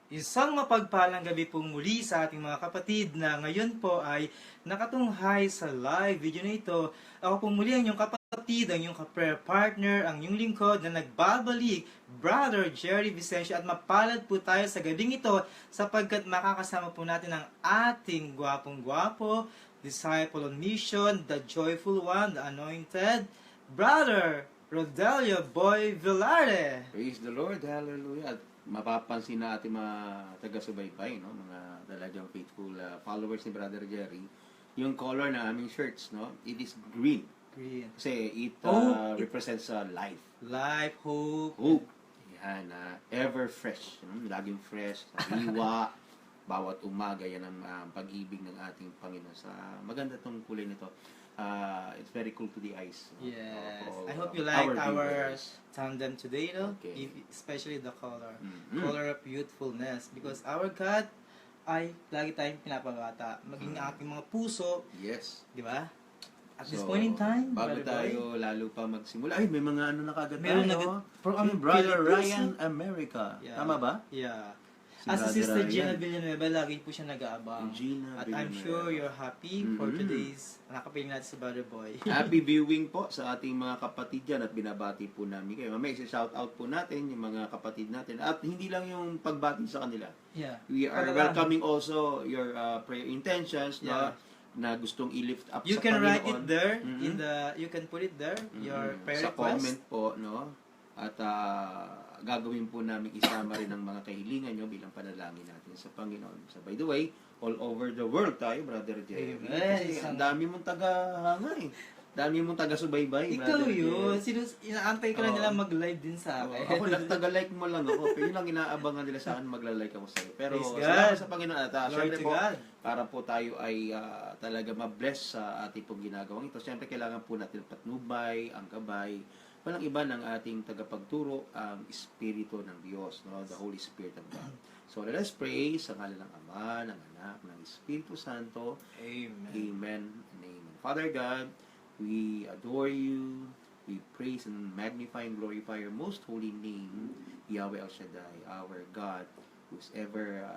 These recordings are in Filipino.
Isang mapagpalang gabi pong muli sa ating mga kapatid na ngayon po ay nakatunghay sa live video na ito. Ako pong muli ang inyong kapatid, ang inyong prayer partner, ang inyong lingkod na nagbabalik, Brother Jerry Vicencio, at mapalad po tayo sa gabing ito sapagkat makakasama po natin ang ating gwapong-gwapo, disciple on mission, the joyful one, the anointed, Brother Rodelio Boy Velarde. Praise the Lord, hallelujah. At mapapansin na ating mga taga-subaybay, no? Mga talagang faithful followers ni Brother Jerry, yung color ng aming shirts, no? It is green. Green. Kasi it represents life. Life, hope. Hope. Yan, ever fresh. Laging fresh, sariwa. Bawat umaga, yan ang pag-ibig ng ating Panginoon. Sa maganda tong kulay nito. It's very cool to the eyes. Yes. I hope you like our tandem today, no? Okay. Especially the color. Mm-hmm. Color of youthfulness. Because our God ay lagi tayong pinapabata. Maging aking mga puso. Yes. Di ba? At this point in time, bago tayo lalo pa magsimula, ay, may mga ano na kagad meron tayo. from Brother Philippines, Ryan America. Yeah. Tama ba? Yeah. Si As a Brother Sister Ryan. Gina Villanueva, lagi po siya nag-aabang. Gina At I'm Villanueva. sure you're happy for today's nakapiling natin sa Brother Boy. Happy viewing po sa ating mga kapatid dyan at binabati po namin kayo. Mamaya shout out po natin yung mga kapatid natin. At hindi lang yung pagbati sa kanila. Yeah. We are welcoming also your prayer intentions, Yeah. no? Na gustong i-lift up You sa can Panginoon. write it there in the you can put it there your prayer sa request. comment po, no? At gagawin po namin isama rin ang mga kahilingan nyo bilang panalangin natin sa Panginoon. So by the way, all over the world tayo, Brother Jerry. Amen. Kasi ang dami mong taga-hanga eh. Dami mong taga-subaybay, Ikaw Brother yun. Jerry. Inaantay ka lang nila mag-live din sa akin. Ako taga-like mo lang ako. Pero yun lang inaabangan nila sa akin, magla-like ako sa'yo. Pero Praise God. salamat sa Panginoon. At Glory syempre to po, God. para po tayo ay talaga ma-bless sa ating pong ginagawang ito. Siyempre, kailangan po natin patnubay, ang gabay. Walang iba ng ating tagapagturo, ang Espiritu ng Diyos, no? The Holy Spirit of God. So, let us pray sa ngalan ng Ama, ng Anak, ng Espiritu Santo. Amen. Amen and amen. Father God, we adore you. We praise and magnify and glorify your most holy name, Yahweh El Shaddai, our God, who's ever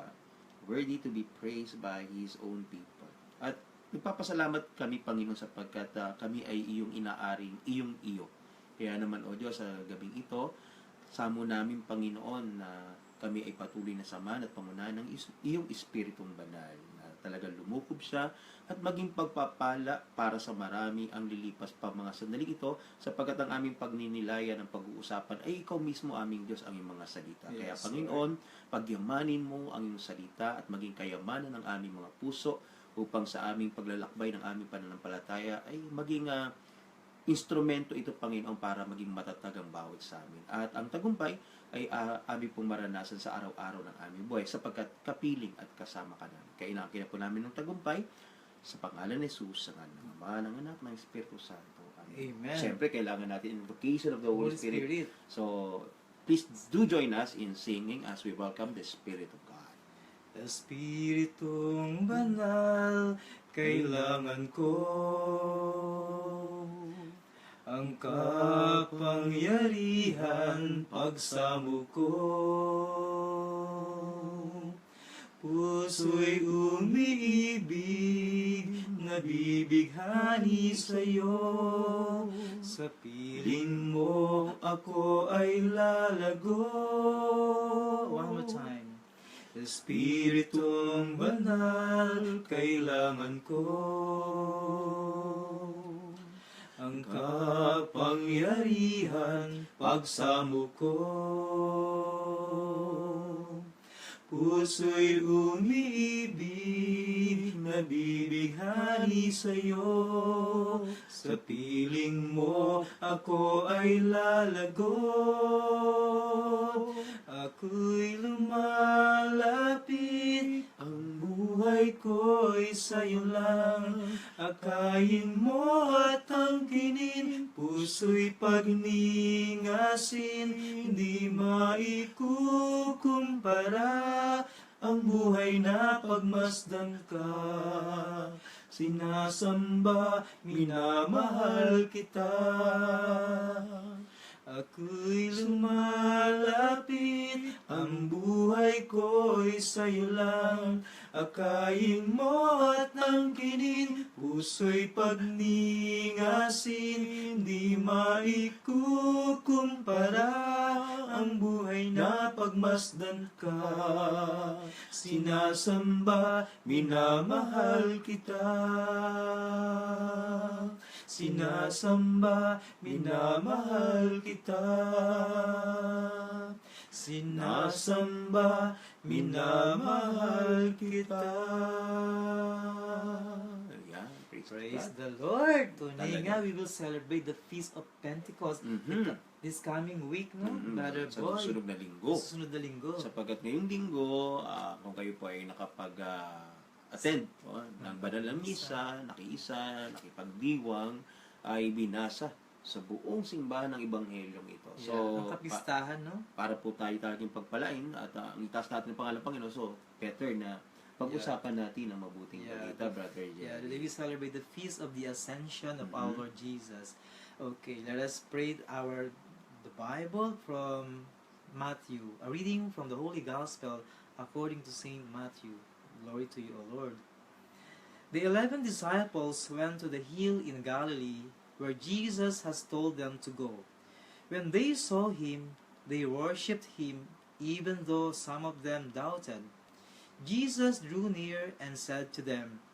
worthy to be praised by His own people. At nagpapasalamat kami, Panginoon, sapagkat kami ay iyong inaaring, iyong iyo. Kaya naman, O Diyos, sa gabing ito, samo namin, Panginoon, na kami ay patuloy na samahan at pangunahan ng iyong Espiritong Banal, na talagang lumukob siya at maging pagpapala para sa marami ang lilipas pa mga sandaling ito, sapagkat ang aming pagninilayan ng pag-uusapan ay ikaw mismo, aming Diyos, ang iyong mga salita. Yes, Kaya, Panginoon, pagyamanin mo ang iyong salita at maging kayamanan ng aming mga puso upang sa aming paglalakbay ng aming pananampalataya ay maging instrumento ito, Panginoon, para maging matatag ang bawat sa amin. At ang tagumpay ay aming pong maranasan sa araw-araw ng aming buhay sapagkat kapiling at kasama ka namin. Kaya po namin ng tagumpay sa pangalan ni Jesus, sa ngalan ng Ama, ng Anak, ng Espiritu Santo. Amen. Siyempre, kailangan natin invocation of the Holy Holy Spirit. Spirit. So, please do join us in singing as we welcome the Spirit of God. Espiritong banal, kailangan ko ang kapangyarihan pagsamo ko. Puso'y umiibig, nabibighani sa'yo. Sa piling mo ako ay lalago. One more time. Espiritong banal, kailangan ko ang kapangyarihan pagsamo ko. Puso'y umiibig, nabibighani sa'yo. Sa piling mo ako ay lalago. Ako'y lumalapit, ang buhay ko'y sa'yo lang. Akayin mo at angkinin, puso'y pagningasin. Hindi maikukumpara ang buhay na pagmasdan ka. Sinasamba, minamahal kita. Ako'y lumalapit, ang buhay ko'y ako'y sa'yo lang. Akayin mo at angkinin, puso'y pagningasin. Di maikukumpara ang buhay na pagmasdan ka. Sinasamba, minamahal kita. Sinasamba, minamahal kita. Sinasamba, minamahal kita. Ayan, Praise God. the Lord! Tunay Talaga. nga, we will celebrate the Feast of Pentecost this coming week, no? Brother Sa Boy. susunod na linggo. Sa susunod na linggo. Sapagkat ngayong linggo, kung kayo po ay nakapag-attend ng banal na misa, nakiisa, nakipagdiwang, ay binasa sa buong simbahan ng Ibanghelyong ito. So, Ang kapistahan, no? para po tayo talagang pagpalain at ang itaas natin ang pangalan ng Panginoon. So, better na pag-usapan natin ang mabuting balita, Brother Jerry. Yeah, today we celebrate the Feast of the Ascension of our Lord Jesus. Okay, let us pray the Bible from Matthew. A reading from the Holy Gospel according to Saint Matthew. Glory to you, O Lord. The 11 disciples went to the hill in Galilee where Jesus has told them to go. When they saw him, they worshipped him, even though some of them doubted. Jesus drew near and said to them,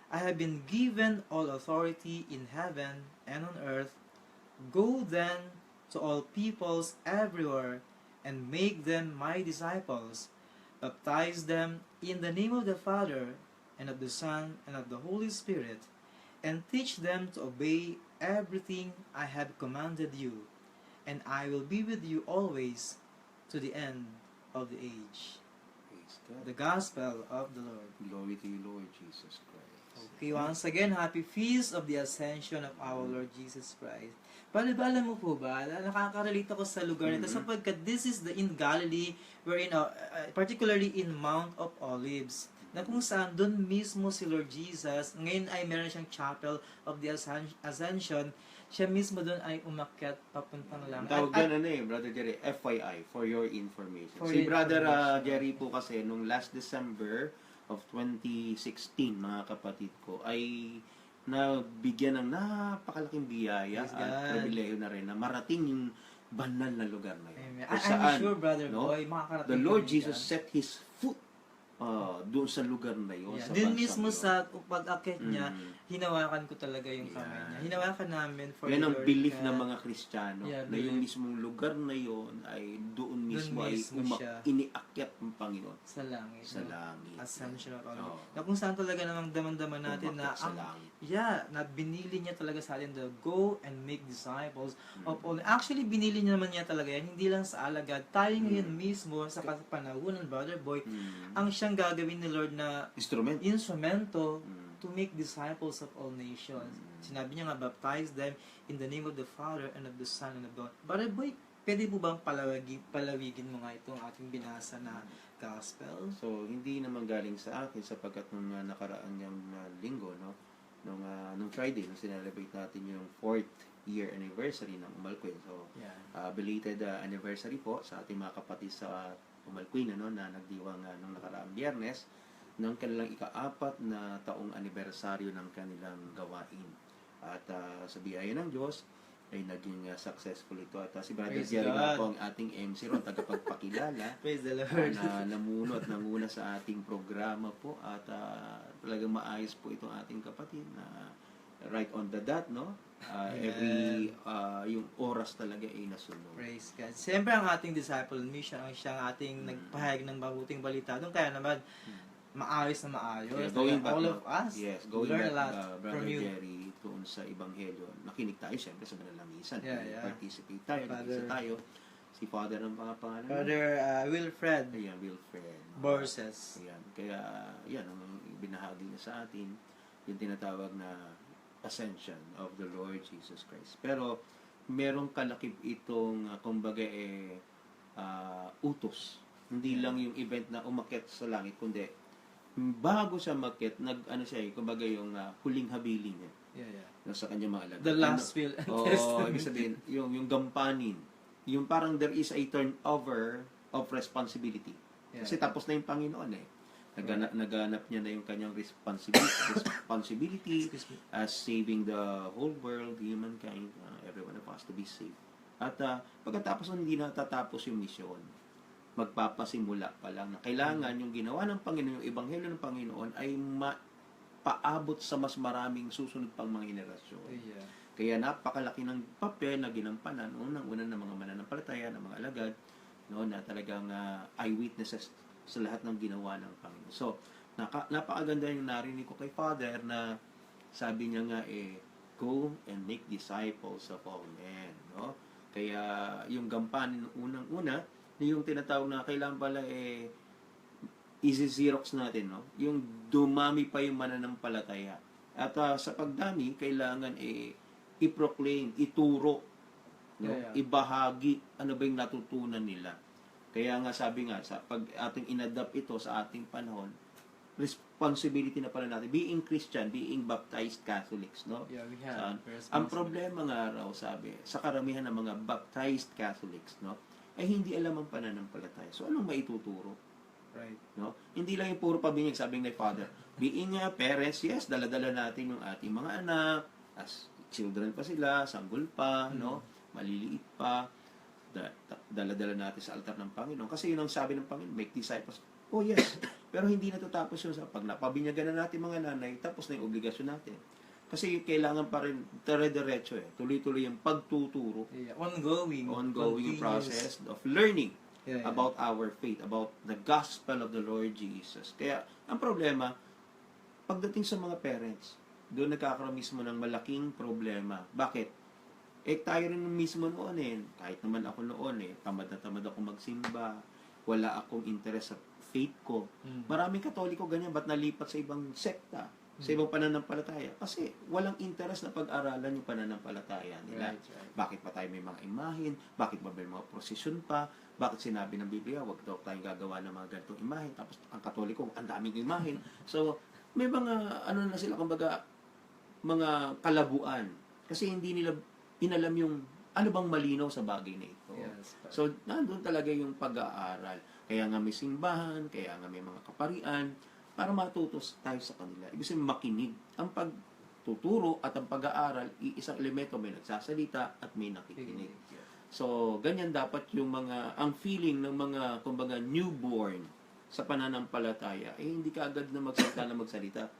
I have been given all authority in heaven and on earth. Go then to all peoples everywhere and make them my disciples. Baptize them in the name of the Father and of the Son and of the Holy Spirit, and teach them to obey everything I have commanded you. And I will be with you always to the end of the age. Praise God. The Gospel of the Lord. Glory to you, Lord Jesus Christ. Okay, once again, happy feast of the Ascension of our Lord Jesus Christ. Bala mo po ba, nakaka-relate ako sa lugar nito sapagkat this is in Galilee, wherein, particularly in Mount of Olives, na kung saan doon mismo si Lord Jesus, ngayon ay meron siyang Chapel of the Ascension, siya mismo doon ay umakyat papuntang langit. Tawag yan Brother Jerry, FYI, for your information. For Si your Brother information. Jerry po kasi, nung last December of 2016, mga kapatid ko, ay nabigyan ng napakalaking biyaya Praise at God. pribileyo na rin na marating yung banal na lugar na yun. Amen. Kung I'm saan, sure, Brother no, Boy, makakarating the Lord kami Jesus dyan. set His foot doon sa lugar na yun. Yeah. Sa Doon bansang mismo yun. sa pag-akit niya, Mm. hinawakan ko talaga yung kamay niya. Yeah. Hinawakan namin for Yan ang the belief Lord ng God. mga Kristiyano Yeah, na yung belief. mismong lugar na yon ay doon mismo ay mismo siya. iniakyat ng Panginoon Sa langit. sa no? langit. Ascension of Allah. Oo. Na kung saan talaga namang daman-daman natin na Umakyat sa langit. na binili niya talaga sa atin the go and make disciples of all. Actually, binili niya naman niya talaga yan, hindi lang sa alagad. Tayo ngayon mismo sa panahon ng Brother Boy, ang siyang gagawin ni Lord na instrumento to make disciples of all nations. Sinabi niya nga, baptize them in the name of the Father and of the Son and of the Holy. Brother Boy, pwede po bang palawigin mo nga itong ating binasa na gospel? So, hindi naman galing sa akin sapagkat nung nakaraan niyang linggo, no? Nung Friday, nung sinelebrate natin yung 4th year anniversary ng Umalquin. So, Yeah. belated anniversary po sa ating mga kapatid sa Umalquin, no, na nagdiwang nung nakaraang Biyernes ng kanilang ika-4 na taong anibersaryo ng kanilang gawain. At sa biyaya ng Diyos, ay naging successful ito. At si Brother Praise Jerry God. nga po ang ating MC ron, tagapagpakilala. Praise the Lord. Na namuno at nanguna sa ating programa po at talagang maayos po itong ating kapatid na right on the dot, no? Every yung oras talaga ay nasunod. Praise God. Siyempre ang ating disciple mission ang siyang ating nagpahayag ng mabuting balita. Doon kaya naman maayos na maayos. Yeah, going back, all no? of us Yes, going learn back, a lot Brother from you. Jerry, doon sa Ebanghelyo, nakinig tayo siyempre sa banal na misa. Yeah. Participate tayo, Father- nag-isa tayo. Si Father ng mga pangalan. Brother Wilfred Ayan, Wilfred. Borses. Ayan, kaya yan ang binahagi niya sa atin, yung tinatawag na Ascension of the Lord Jesus Christ. Pero merong kalakip itong kumbaga utos. Hindi lang yung event na umakyat sa langit, kundi bago siya makyat, kumbaga yung huling habilin niya Yeah. sa kanyang mga alagad. The last will and testament. Ibig sabihin, yung gampanin. Yung parang there is a turnover of responsibility Kasi tapos na yung Panginoon eh. Naganap niya na yung kanyang responsibility as saving the whole world, humankind, every one of us to be saved. At pagkatapos nun, hindi natatapos yung misyon. Magpapasimula pa lang na kailangan yung ginawa ng Panginoon, yung ebanghelyo ng Panginoon ay paabot sa mas maraming susunod pang mga henerasyon. Yeah. Kaya napakalaki ng papel na ginampanan unang-una ng mga mananampalataya, ng mga alagad, no, na talagang eyewitnesses sa lahat ng ginawa ng Panginoon. So, napakaganda yung narinig ko kay Father na sabi niya nga go and make disciples of all men. No? Kaya yung gampanin unang-una, yung tinatawag na kailangan pala easy Xerox natin, no? Yung dumami pa yung mananampalataya. At sa pagdami, kailangan i-proclaim, ituro, no? Ibahagi ano ba yung natutunan nila. Kaya nga sabi nga, pag ating inadapt ito sa ating panahon, responsibility na pala natin. Being Christian, being baptized Catholics, no? Yeah, we have. Ang problema nga raw, sabi, sa karamihan ng mga baptized Catholics, no? Ay hindi alam ang pananampalataya. So, anong maituturo? Right. No? Hindi lang yung puro pabinyag, sabi ng Father. Being parents, yes, dala-dala natin yung ating mga anak, as children pa sila, sanggol pa, no? Maliliit pa, dala-dala natin sa altar ng Panginoon. Kasi yun ang sabi ng Panginoon, make disciples. Oh yes, pero hindi natatapos yun sa pag napabinyagan na natin mga nanay, tapos na yung obligasyon natin. Kasi kailangan pa rin dire-diretso tuloy-tuloy yung pagtuturo. Yeah. Ongoing Ongoing process of learning about our faith, about the gospel of the Lord Jesus. Kaya, ang problema, pagdating sa mga parents, doon nagkakaroon mismo ng malaking problema. Bakit? Tayo rin mismo noon kahit naman ako noon tamad na tamad ako magsimba, wala akong interest sa faith ko. Maraming Katoliko ganyan, ba't nalipat sa ibang sekta, sa ibang pananampalataya? Kasi walang interest na pag-aralan yung pananampalataya nila. Right. Bakit pa tayo may mga imahin? Bakit ba may mga prosesyon pa? Bakit sinabi ng Biblia, wag daw tayong gagawa ng mga ganitong imahin? Tapos ang Katoliko, ang daming imahin. So, may mga, na sila, kumbaga, mga kalabuan. Kasi hindi nila inalam yung ano bang malinaw sa bagay na ito. Yes. So, nandun talaga yung pag-aaral. Kaya nga may simbahan, kaya nga may mga kaparian, para matutos tayo sa kanila. Ibig sabihin, makinig. Ang pagtuturo at ang pag-aaral, isang elemento, may nagsasalita at may nakikinig. So, ganyan dapat yung ang feeling ng mga, kumbaga, newborn sa pananampalataya, hindi ka agad na magsalita,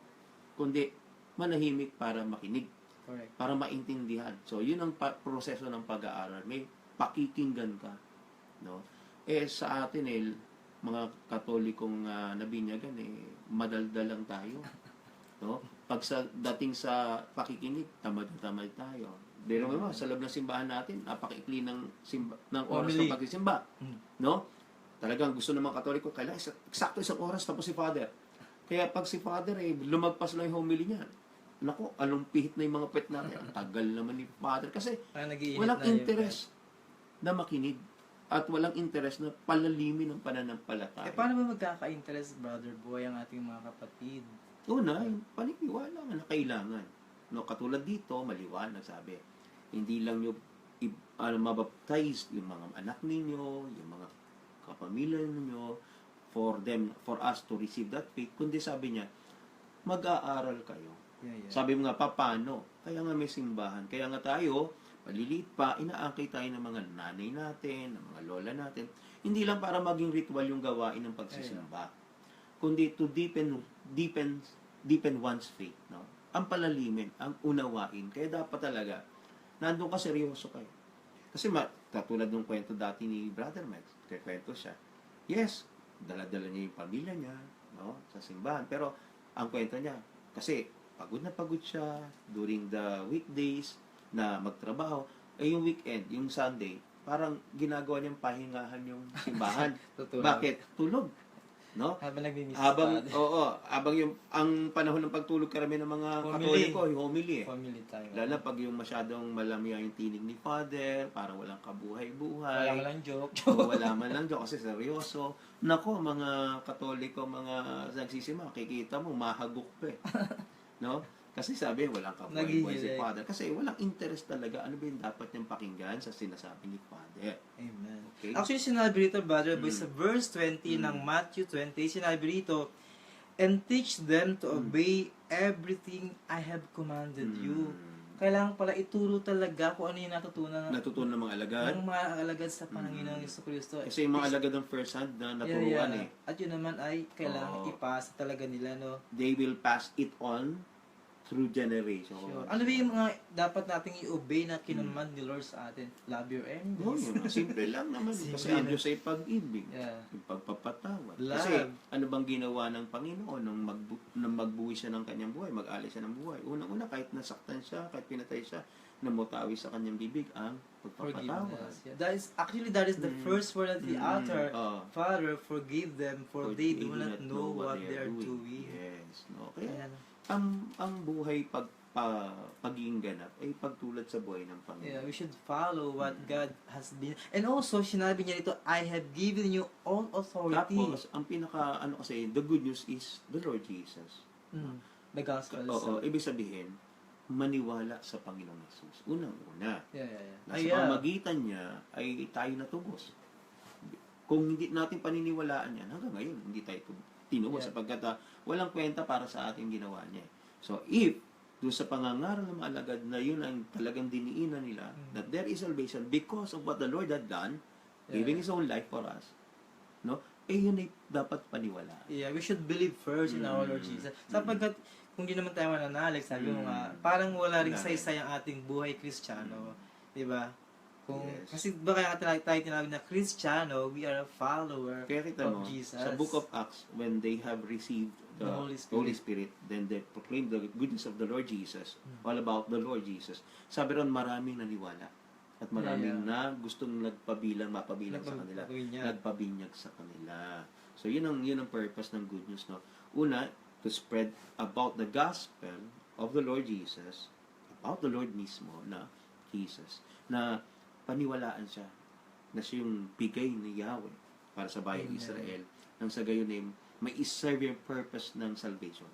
kundi manahimik para makinig. Correct. Para maintindihan. So, yun ang proseso ng pag-aaral. May pakikinggan ka. No? Sa atin, mga Katolikong nabinyagan, madaldal lang tayo. No? Pag dating sa pakikinig, tamad tayo. Pero sa loob ng simbahan natin, napakaikli ng oras ng pagsisimba. No? Talagang gusto ng mga Katoliko, kailangan eksakto isang oras tapos si Father. Kaya pag si Father, lumagpas lang yung homily niya. Naku, anong pihit na yung mga pet natin. Ang tagal naman ni Father. Kasi walang interest na makinig. At walang interest na palalimin ang pananampalataya. Paano ba magkaka-interest, Brother Boy, ang ating mga kapatid? Una, yung paniniwala na kailangan. No, katulad dito, maliwanag sabi. Hindi lang yung mabaptize yung mga anak ninyo, yung mga kapamilya ninyo, for us to receive that faith, kundi sabi niya, mag-aaral kayo. Sabi mo nga, paano? Kaya nga may simbahan. Kaya nga tayo, maliliit pa, inaangkay tayo ng mga nanay natin, ng mga lola natin. Hindi lang para maging ritual yung gawain ng pagsisimba. Kundi to deepen one's faith. No? Ang palalimin, ang unawain. Kaya dapat talaga, nandun ka seryoso kayo. Kasi katulad ng kwento dati ni Brother Max, kwento siya. Yes, dala-dala niya yung pamilya niya, no, sa simbahan. Pero ang kwento niya, kasi pagod na pagod siya during the weekdays na magtrabaho, yung weekend, yung Sunday, parang ginagawa niyang pahingahan yung simbahan. Bakit? Tulog. No? Habang nagmi-miss habang yung ang panahon ng pagtulog karami ng mga Katoliko, yung homily. Homily tayo. Lalo pag yung masyadong malamya yung tinig ni Father, parang walang kabuhay-buhay. Wala man lang joke. Wala man lang joke kasi seryoso. Nako, mga Katoliko, mga nagsisimba, kikita mo, mahagok pa No? Kasi sabi, walang kabuhay-buhay si Naghihilek. Father. Kasi walang interest talaga. Ano ba yung dapat niyang pakinggan sa sinasabi ni Father? Amen. Okay? Actually, sinabi rito, Brother Boy, Mm. sa verse 20 ng Mm. Matthew 20, sinabi rito, and teach them to obey everything I have commanded you. Kailangan pala ituro talaga kung ano yung natutunan Natutunan ng mga alagad. ng mga alagad sa Panginoong Jesucristo. Kasi yung mga alagad ng first hand na naturuan At yun naman ay kailangan Oo. ipasa talaga nila, no? They will pass it on through generation. Sure. Ano ba yung mga dapat nating i-obey na kinamand ni Lord sa atin? Love your Oh, enemies. yun. Simple lang naman. Simple Kasi ang lang. Diyos ay pag-ibig. Yeah. Yung pagpapatawad. Love. Kasi ano bang ginawa ng Panginoon nung magbuhay siya ng kanyang buhay, mag-alay siya ng buhay? Unang-una, kahit nasaktan siya, kahit pinatay siya, namutawi sa kanyang bibig ang pagpapatawad. Forgiveness. Yeah. That is the first word at the altar. Father, forgive them for they do not know what they are doing. Yes. No? Kaya, Ayan. ang buhay pagiging ganap ay pagtulad sa buhay ng Panginoon. Yeah, we should follow what God has been. And also, sinabi niya dito, I have given you all authority. Tapos, ang kasi, the good news is the Lord Jesus. The gospel. Oo, ibig sabihin, maniwala sa Panginoong Jesus. Unang-una. Yeah. Na sa pamagitan niya ay tayo natubos. Kung hindi natin paniniwalaan yan, hanggang ngayon, hindi tayo tinubos sapagkat walang kwenta para sa ating ginawa niya. So, if doon sa pangangaral ng mga alagad na yun ang talagang diniinan nila, that there is salvation because of what the Lord had done, giving His own life for us, no? Yun ay dapat paniwalaan. Yeah, we should believe first in our Lord Jesus. Sapagkat, kung di naman tayo mananalig, sabi mo nga, parang wala ring saysay ang ating buhay Kristiyano. Diba? Kasi baka tayo tinawag na Kristiyano, we are a follower Kaya kita of mo, Jesus. sa Book of Acts, when they have received the Holy Spirit, then they proclaim the goodness of the Lord Jesus, all about the Lord Jesus. Sabi ron, maraming naniwala. At maraming na gustong mapabilang sa kanila. Nagpabinyag sa kanila. So, yun ang purpose ng good news, no? Una, to spread about the gospel of the Lord Jesus, about the Lord mismo na Jesus, na paniwalaan siya, na siya yung bigay ni Yahweh para sa bayang Israel, nang sa gayon ay may iserve yung purpose ng salvation.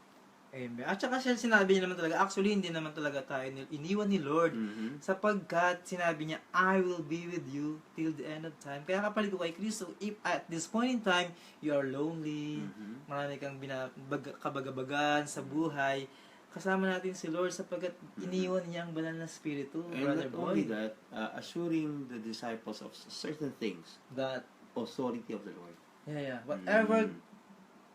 Amen. At saka siya sinabi niya naman talaga, actually hindi naman talaga tayo iniwan ni Lord, sapagkat sinabi niya, I will be with you till the end of time. Kaya kapalit ko kay Kristo, if at this point in time, you are lonely, marami kang kabagabagan sa buhay, kasama natin si Lord sapagkat iniwan niya ang banal na spirito, And Brother not only Boy. that, assuring the disciples of certain things, That, authority of the Lord. whatever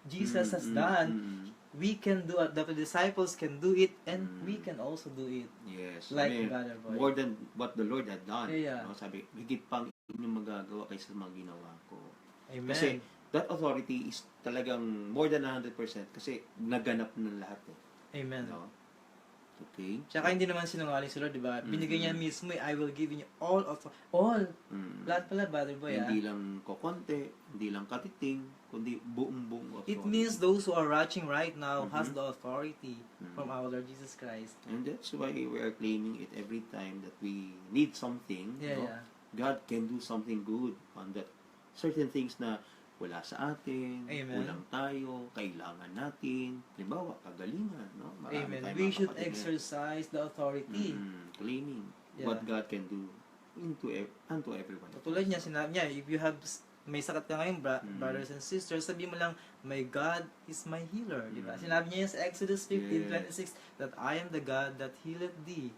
Jesus has done, we can do it, the disciples can do it, and we can also do it. Yes. Like Brother Boy. More than what the Lord had done. Yeah. No? Sabi, higit pang inyong magagawa kaysa sa mga ginawa ko. Amen. Kasi, that authority is talagang more than 100% kasi naganap ng lahat. Amen. No? Okay? Tsaka hindi naman sinungaling si Lord, di ba? Binigay niya mismo, I will give you all. Lahat pala, Brother Boy, Hindi lang kokonte, hindi lang katiting, kundi buong authority. It means those who are watching right now has the authority from our Lord Jesus Christ. And that's why we are claiming it every time that we need something. No? God can do something good on that. Certain things na wala sa atin, kulang tayo, kailangan natin. Halimbawa, kagalingan. No? Amen. We should exercise the authority. Claiming what God can do unto everyone. Tulad niya, sinabi niya, if you have may sakit ka ngayon, brothers and sisters, sabi mo lang, my God is my healer. Diba? Sinabi niya sa Exodus 15:26 that I am the God that healeth thee.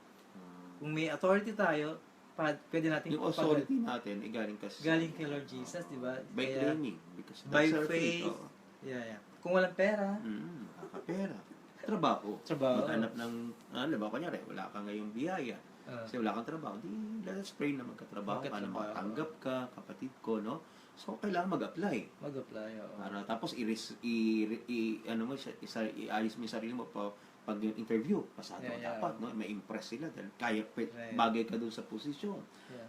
Kung may authority tayo, pwede natin yung authority natin ay galing kay Lord Jesus, di ba? By claiming, because by that's our faith. faith. Kung walang pera, pera. Trabaho. Trabaho. Maghanap ng, kunyari, wala ka ngayong biyaya. Kasi wala kang trabaho. Di, let's pray na magkatrabaho ka, na makatanggap ka, kapatid ko, no? So, kailangan mag-apply. oo. Para tapos, iayos mo yung sarili mo pag yung interview, pasado dapat, no? May impress sila dahil kaya bagay ka dun sa posisyon.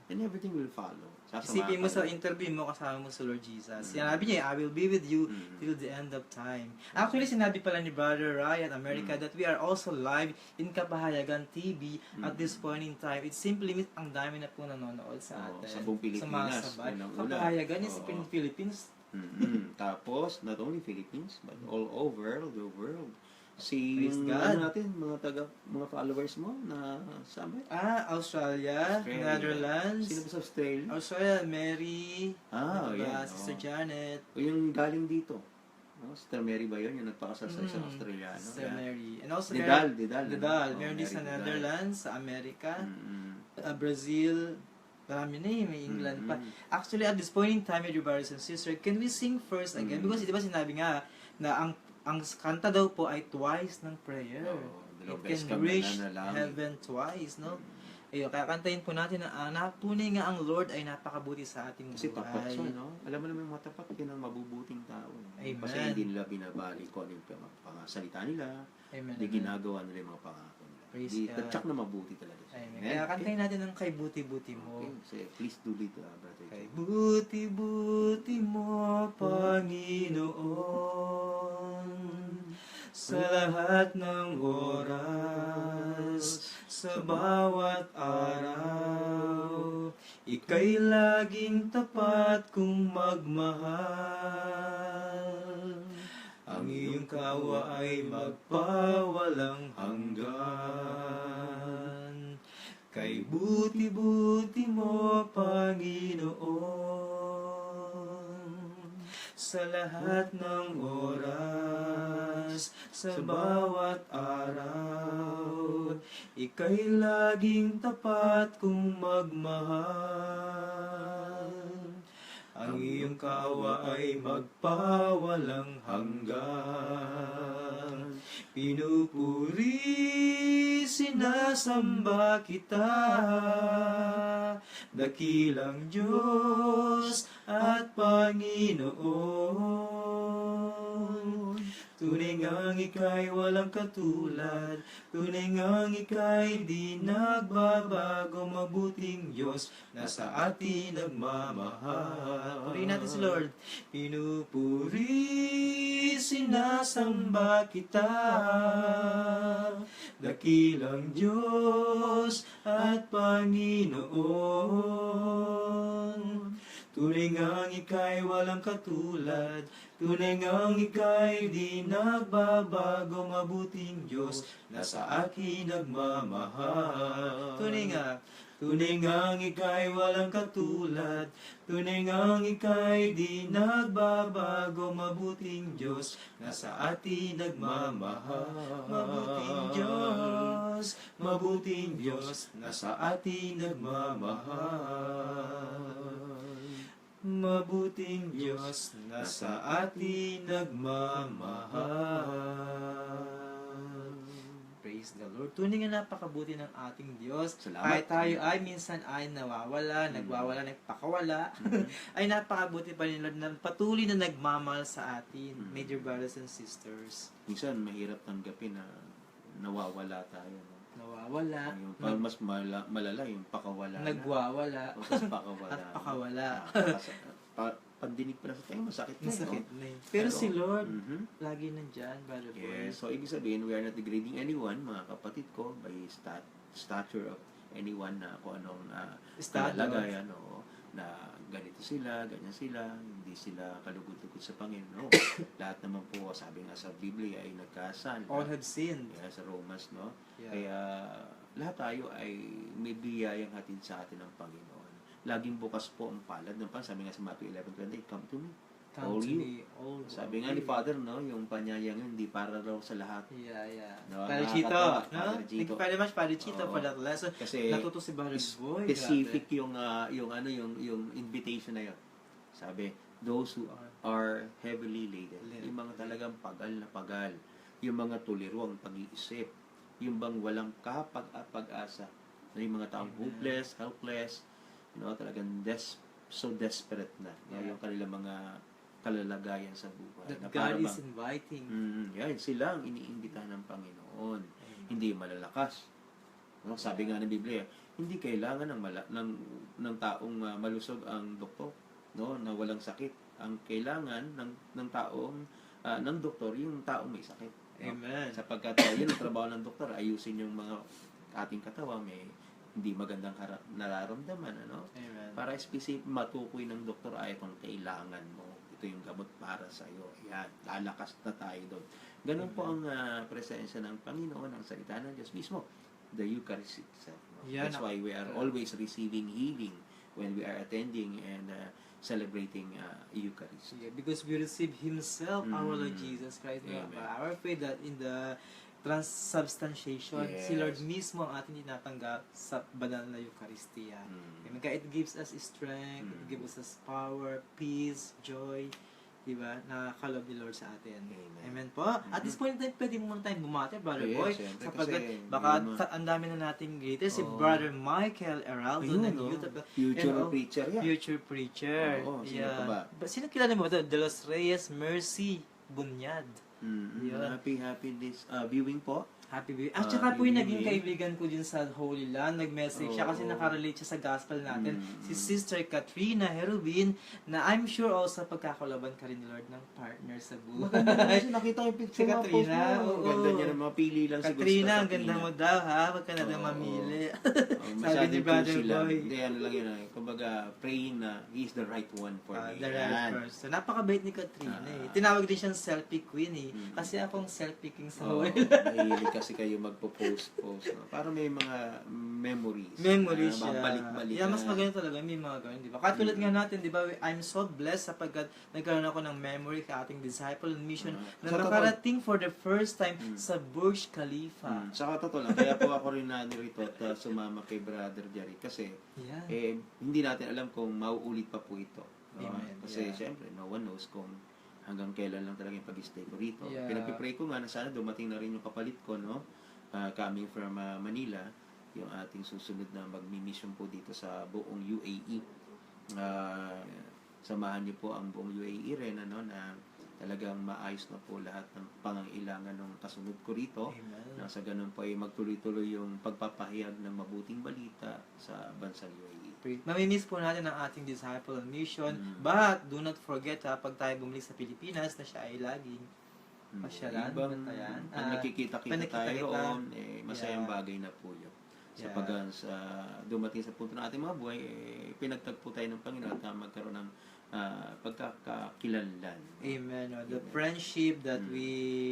And everything will follow. Isipin mo sa interview mo, kasama mo sa Lord Jesus. Sinabi niya, I will be with you till the end of time. Actually, sinabi pala ni Brother Ryan, America, that we are also live in Kapahayagan TV at this point in time. It simply means ang dami na po nanonood sa atin. Sa buong Pilipinas. Kapahayagan is in Philippines. Tapos, not only Philippines, but all over the world. Si Praise yung God. ano natin, mga followers mo na saan ba? Australia, Australia. Netherlands. Sino ba sa Australia? Australia, Mary. Yan. Sister Janet. O yung galing dito. No? Sister Mary ba yun? Yung nagpakasal sa isang Australiano. Sister Yan. Mary. And also, Dedal. Meron din sa Dedal. Netherlands, sa Amerika, Mm-mm. Brazil. Marami na may England pa. Actually, at this point in time, dear brothers and sisters, can we sing first again? Because, di ba sinabi nga, na ang kanta daw po ay twice ng prayer. It can reach heaven twice, no? Ayun, kaya kantayin po natin na tunay nga ang Lord ay napakabuti sa ating Kasi tapat siya, buhay. no? Alam mo naman yung mga tapat, yun ang mabubuting tao. Amen. Kasi hindi nila binabali kung ano yung pangasalita nila, Amen. hindi ginagawa nila yung mga pangako nila. Praise Hindi, God. tatsak na mabuti talaga siya. Amen. Kaya kantayin natin ng kay buti-buti mo. Okay, so please do it, brother. Kay buti-buti mo, Panginoon, sa lahat ng oras, sa bawat araw, ika'y laging tapat kung magmahal. Ang iyong kawa ay magpawalang hanggan. Kay buti-buti mo, Panginoon, sa lahat ng oras, sa bawat araw, ika'y laging tapat kung magmahal. Ang iyong kawa ay magpawalang hanggan. Pinupuri, sinasamba kita, dakilang Diyos at Panginoon. Tunay ngang ika'y walang katulad, tunay ngang ika'y di nagbabago, mabuting Diyos na sa atin nagmamahal. Purihin natin si Lord. Pinupuri, sinasamba kita, dakilang Diyos at Panginoon. Tunay ngang ika'y walang katulad, tunay ngang ika'y di nagbabago, mabuting Diyos na sa akin nagmamahal. Tunay ngang ika'y walang katulad, tunay ngang ika'y di nagbabago, mabuting Diyos na sa atin nagmamahal. Mabuting Diyos na sa atin nagmamahal. Mabuting Diyos na sa atin nagmamahal. Praise the Lord. Tunay nga napakabuti ng ating Diyos. Salamat. Kahit tayo ay minsan ay nawawala, nagwawala, nagpakawala, ay napakabuti pa rin Lord na patuloy na nagmamahal sa atin, major brothers and sisters. Minsan, mahirap tanggapin na nawawala tayo. No? Nawawala, Yung mas malala, yung pakawala na. nagwawala, O, tapos pakawala. at pakawala. Pandinig pa na sa tayo, masakit na. Masakit No? na yun. Pero si Lord, Mhm. lagi nandyan, Brother Boy. Yes. So, ibig sabihin, we are not degrading anyone, mga kapatid ko, by stature of anyone na kung anong Stature. kalalagayan, o na ganito sila, ganyan sila, hindi sila kalugod-lugod sa Panginoon. No? Lahat naman po, sabi nga sa Biblia, ay nagkasala. All have sinned. Yeah, sa Romans, no? Yeah. Kaya, lahat tayo ay may biyayang hatid sa atin ng Panginoon. Laging bukas po ang palad ng Panginoon. Sabi nga sa Matthew 11:28, come to me. Come All to you. me, all who Sabi are nga ni weary. Father, no, yung panyayang yun, hindi para raw sa lahat. Yeah. No, Padre Chito, nakakatawa, no? Padre Thank you Chito. very much, Padre Chito, Oo. for that lesson. Kasi Natuto si Brother Boy. specific yung invitation na yun. Sabi, those who are heavily laden. Yung mga talagang pagal na pagal. Yung mga tuliro ang pag-iisip. Yung bang walang kapag-asa. Yung mga taong hopeless, helpless, talagang so desperate na. Yeah. Yung kanilang mga kalalagayan sa buhay. That Na God para is bang- inviting. yan, sila ang iniimbitahan ng Panginoon. Hindi malalakas. No? Sabi nga ng Biblia, hindi kailangan ng taong malusog ang doktor, no, na walang sakit. Ang kailangan ng taong ng doktor yung taong may sakit. No? Amen. Sapagkat yun ang trabaho ng doktor, ayusin yung mga ating katawan, may hindi magandang nararamdaman, ano? Amen. Para specific matukoy ng doktor ay itong kailangan mo, ito yung gamot para sa iyo. Ayan, lalakas na tayo doon. Ganun po ang presensya ng Panginoon, ang salita ng Diyos mismo, the Eucharist itself. No? Yeah, That's why we are always receiving healing when we are attending and celebrating Eucharist. Yeah, because we receive Himself, our Lord Jesus Christ. Amen. By our faith that in the transubstantiation, Yes. si Lord mismo ang ating tinatanggap sa banal na Eucharistia. Amen. Kaya it gives us strength, it gives us power, peace, joy, diba? Nakakalob ni Lord sa atin. Amen po. At this point in time, pwede muna tayong bumati, Brother Yes, Boy. syempre, Sapagkat kasi baka yun, ang dami na nating greeters. Si Oo. Brother Michael Heraldo Ayun, ng no? YouTube. Future And, preacher yan. Future preacher. Oo, sino pa ba? Sino kilala mo ito? De Los Reyes Mercy Bunyad. Yun. Happy this viewing po. Happy birthday. At saka po yung naging evening. kaibigan ko din sa Holy Land. Nag-message siya kasi Oo. nakarelate siya sa gospel natin. Si Sister Katrina Herubin, na I'm sure also pagkakalaban ka rin ni Lord ng partner sa Maganda buhay. kasi nakita ko yung picture Si mga Katrina, post mo. oo. Ganda niya ng mga pili lang siguro Katrina, sa ang ganda mo daw ha. Huwag ka na daw Oo. mamili. Sabi Masyadong ni Brother choosy lang. Boy. Hindi, ano lang yun. Kumbaga, praying na he is the right one for me. The right Yan. person. Napakabait ni Katrina eh. Ah. Tinawag din siyang selfie queen eh. Mm. Kasi akong selfie-king sa Oo, Holy. mahilig kasi kayo magpo-post. No? Para may mga memories. Memories siya. Balik-balik. Yeah, mas maganda talaga may mga ganun, di ba? Katulad nga natin, di ba, I'm so blessed sapagkat nagkaroon ako ng memory sa ating disciple and mission na Sa totoo- makarating for the first time sa Burj Khalifa. Saka totoo lang. Kaya po ako rin nandito at sumama kay Brother Jerry. Kasi Yeah. hindi natin alam kung mauulit pa po ito. No? Amen. Kasi Yeah. syempre, no one knows kung hanggang kailan lang talaga yung pag-stay ko rito. Yeah. Pinagpipray ko nga na sana dumating na rin yung kapalit ko, no? Coming from Manila, yung ating susunod na magmi-mission po dito sa buong UAE. Samahan niyo po ang buong UAE rin, ano, na talagang maayos na po lahat ng pangangailangan ng kasunod ko rito. Amen. Na sa ganun po ay magtuloy-tuloy yung pagpapahayag ng mabuting balita sa bansang UAE. Mamimiss po natin ang ating disciple and mission, but do not forget ha, pag tayo bumalik sa Pilipinas na siya ay laging pasyalan, bantayan. Pag nakikita-kita tayo roon, masayang bagay na po yun. Sa dumating sa punto ng ating mga buhay, pinagtagpo tayo ng Panginoon at magkaroon ng pagkakakilanlan. Amen. The friendship that we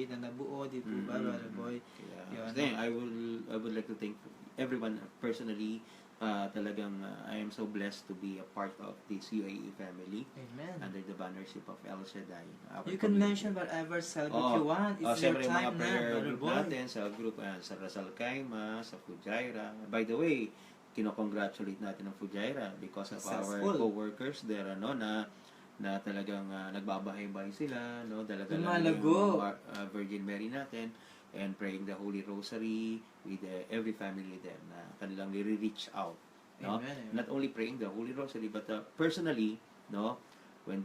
na nabuo, di po ba, Brother Boy? Kaya, I would like to thank everyone personally. Talagang I am so blessed to be a part of this UAE family. Amen. Under the bannership of El Shaddai. You can mention whatever cell group you want. It's your siyempre, time mga na, prayer Brother group Boy. natin sa group sa Rasal Kaima, sa Fujairah. By the way, kinocongratulate natin ang Fujairah because of our Successful. co-workers there, ano, na talagang nagbabahay-bahay sila, no, dala-dala Lumalago. yung Virgin Mary natin and praying the Holy Rosary with every family there na kanilang reach out, no? Amen. Not only praying the Holy Rosary but personally, no, when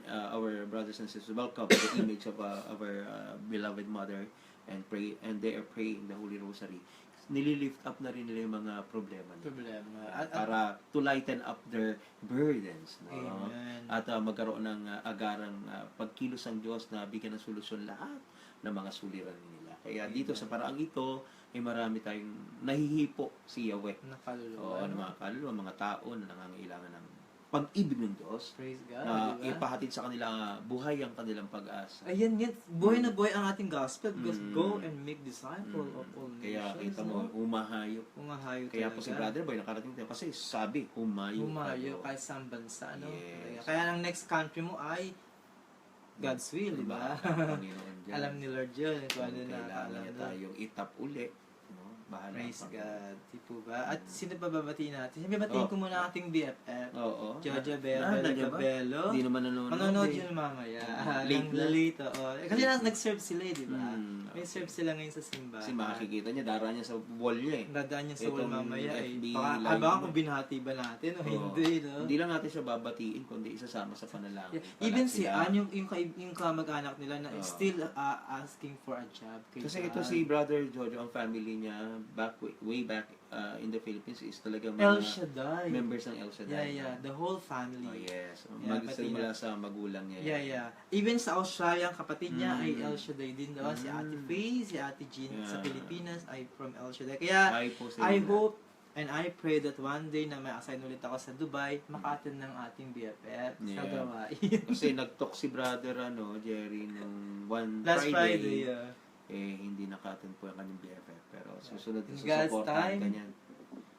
our brothers and sisters welcome the image of our beloved mother and they are praying the Holy Rosary, nililift up na rin nila yung mga problema nila. Para to lighten up their burdens, no? Amen. At magkaroon ng agarang pagkilos ng Diyos na bigyan ng solusyon lahat ng mga suliranin nila. Kaya dito sa paraang ito, ay marami tayong nahihipo si Yahweh. Nakaluluwa. Mga kaluluwa, mga tao na nangangailangan ng pag-ibig ng Diyos, Praise God. na diba? ipahatid sa kanila buhay ang kanilang pag-asa. Ayan yan. Buhay na buhay ang ating gospel because go and make disciple of all Kaya nations. kita mo, humahayo. Umahayo Kaya talaga. po si Brother Boy, nakarating tayo. Kasi sabi, humayo. Umahayo tayo. kahit sa bansa. No? Yes. Kaya ang next country mo ay God's will, di ba? Panginoon dyan. Alam ni Lord yun. Kung ano na Kailangan niya alam tayong itap uli. No? Bahala Praise ang God. Di po ba? At sino pa babatiin natin? Siyempre batiin ko muna ang ating BFF. Oo. Jojo Bel, nandiyan ba? Cabello. Hindi naman nanonood. Manonood yun mamaya. Late na. Late, oo. Kasi nag-serve sila eh, di ba? May okay. serve sila ngayon sa simbahan. Kasi makikita niya, dara niya sa wall niya eh. Dadaan niya sa wall Itong mamaya eh. FB Baka live baka mo. kung binahati ba natin o Oo. hindi, no? Hindi lang natin siya babatiin, kundi isasama sa panalangin. Yeah. Even si Sila- Ann, yung kamag-anak nila na Oo. still asking for a job. Kay Kasi God. ito si Brother Jojo, ang family niya, way back in the Philippines is talagang El mga Shaddai. members ng El Shaddai. Yeah. The whole family. Oh, yes. Yeah, Magsimula pati sa magulang niya. Yeah. Even sa Australia, ang kapatid niya ay Mm. El Shaddai din daw. Si Ate Mm. Faye, si Ate Jean sa Yeah. Pilipinas ay from El Shaddai. Kaya, Hi po sa I inyo. hope And I pray that one day na may assign ulit ako sa Dubai, maka-attend ng ating BFF sa Yeah. gawain. Kasi nag-talk si brother Jerry nung one Last Friday, Friday, hindi naka-attend po yung kanyang BFF. Pero susunod In na God's susuportahan time. ka niyan.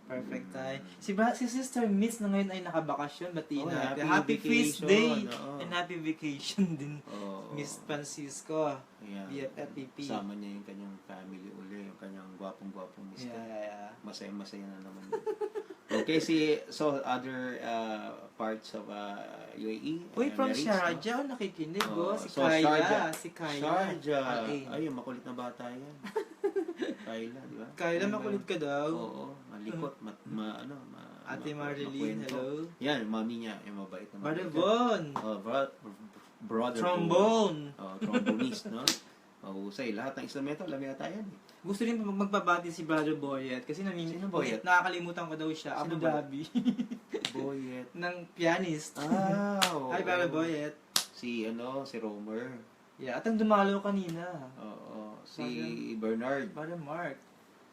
Perfect time. Si Sister Miss na ngayon ay nakabakasyon, batiin Oh, natin. happy Happy feast vacation, day! oo. And happy vacation din, Oo. Miss Francisco. Ayan. BFFPP. Kasama niya yung kanyang family uli, yung kanyang gwapong-gwapong mister. Yeah. Masaya-masaya na naman. Okay, so other parts of UAE. Uy, from Emirates, Sharjah, nakikinig, Oh, Si so Kayla. Sharjah. Si Kayla. Sharjah. Alain. Ay, makulit na bata yan. Kayla, di ba? Kayla, makulit ka daw. Oo, malikot, Ate Marilyn, makwento. hello. Yan, mami niya, yung mabait na Brother mami. Von. Oh, brother. Trombone. Oh, trombonist, no? Mahusay. Lahat ng instrumento, alam yata yan. Gusto rin magpabati si Brother Boyet kasi Sino Boyet? nakakalimutan ko daw siya. Sino Abu Boyet? Dhabi. Boyet. ng pianist. Oo. Hi, Brother Boyet. Si Romer. Yeah, at ang dumalo kanina. Oo. Si Bernard. Brother Mark.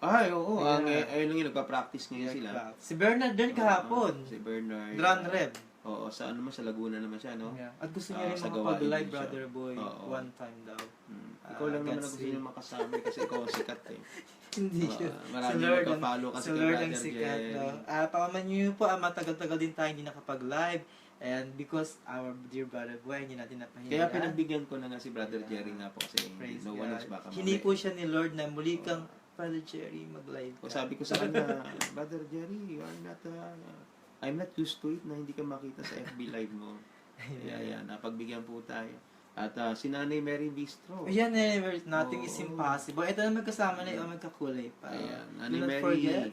Ay, oo. Yeah. Ayun lang yung nagpa-practice ngayon sila. Si Bernard din kahapon. Si Bernard. Drum Rev. Oo, sa Laguna naman siya, no? Yeah. At gusto niya rin Sa gawain makapag-live, din siya. Brother Boy, Oo. one time daw. Ikaw lang naman ang God's gusto niyo makasama kasi ikaw ang sikat eh. Hindi siya. Maraming Lord ang- nagka-follow kasi si kay Lord Brother ang sikat, Jerry. no? Pakaman niyo po, matagal-tagal din tayo hindi nakapag-live. And because our dear Brother Boy, hindi natin napahinga. Kaya pinagbigyan ko na nga si Brother Jerry nga po kasi Praise no one God. is baka Hindi mamaya. po siya ni Lord na muli kang Brother Jerry mag-live O ka. sabi ko sa kanya, Brother Jerry, you are not, I'm not used to it na hindi ka makita sa FB live mo. Kaya napagbigyan po tayo. At si Nanay Mary Bistro. Ayan eh, nothing is Oo. impossible. Ito na magkasama na yung magkakulay pa. Ayan, Do Nanay not Mary, forget.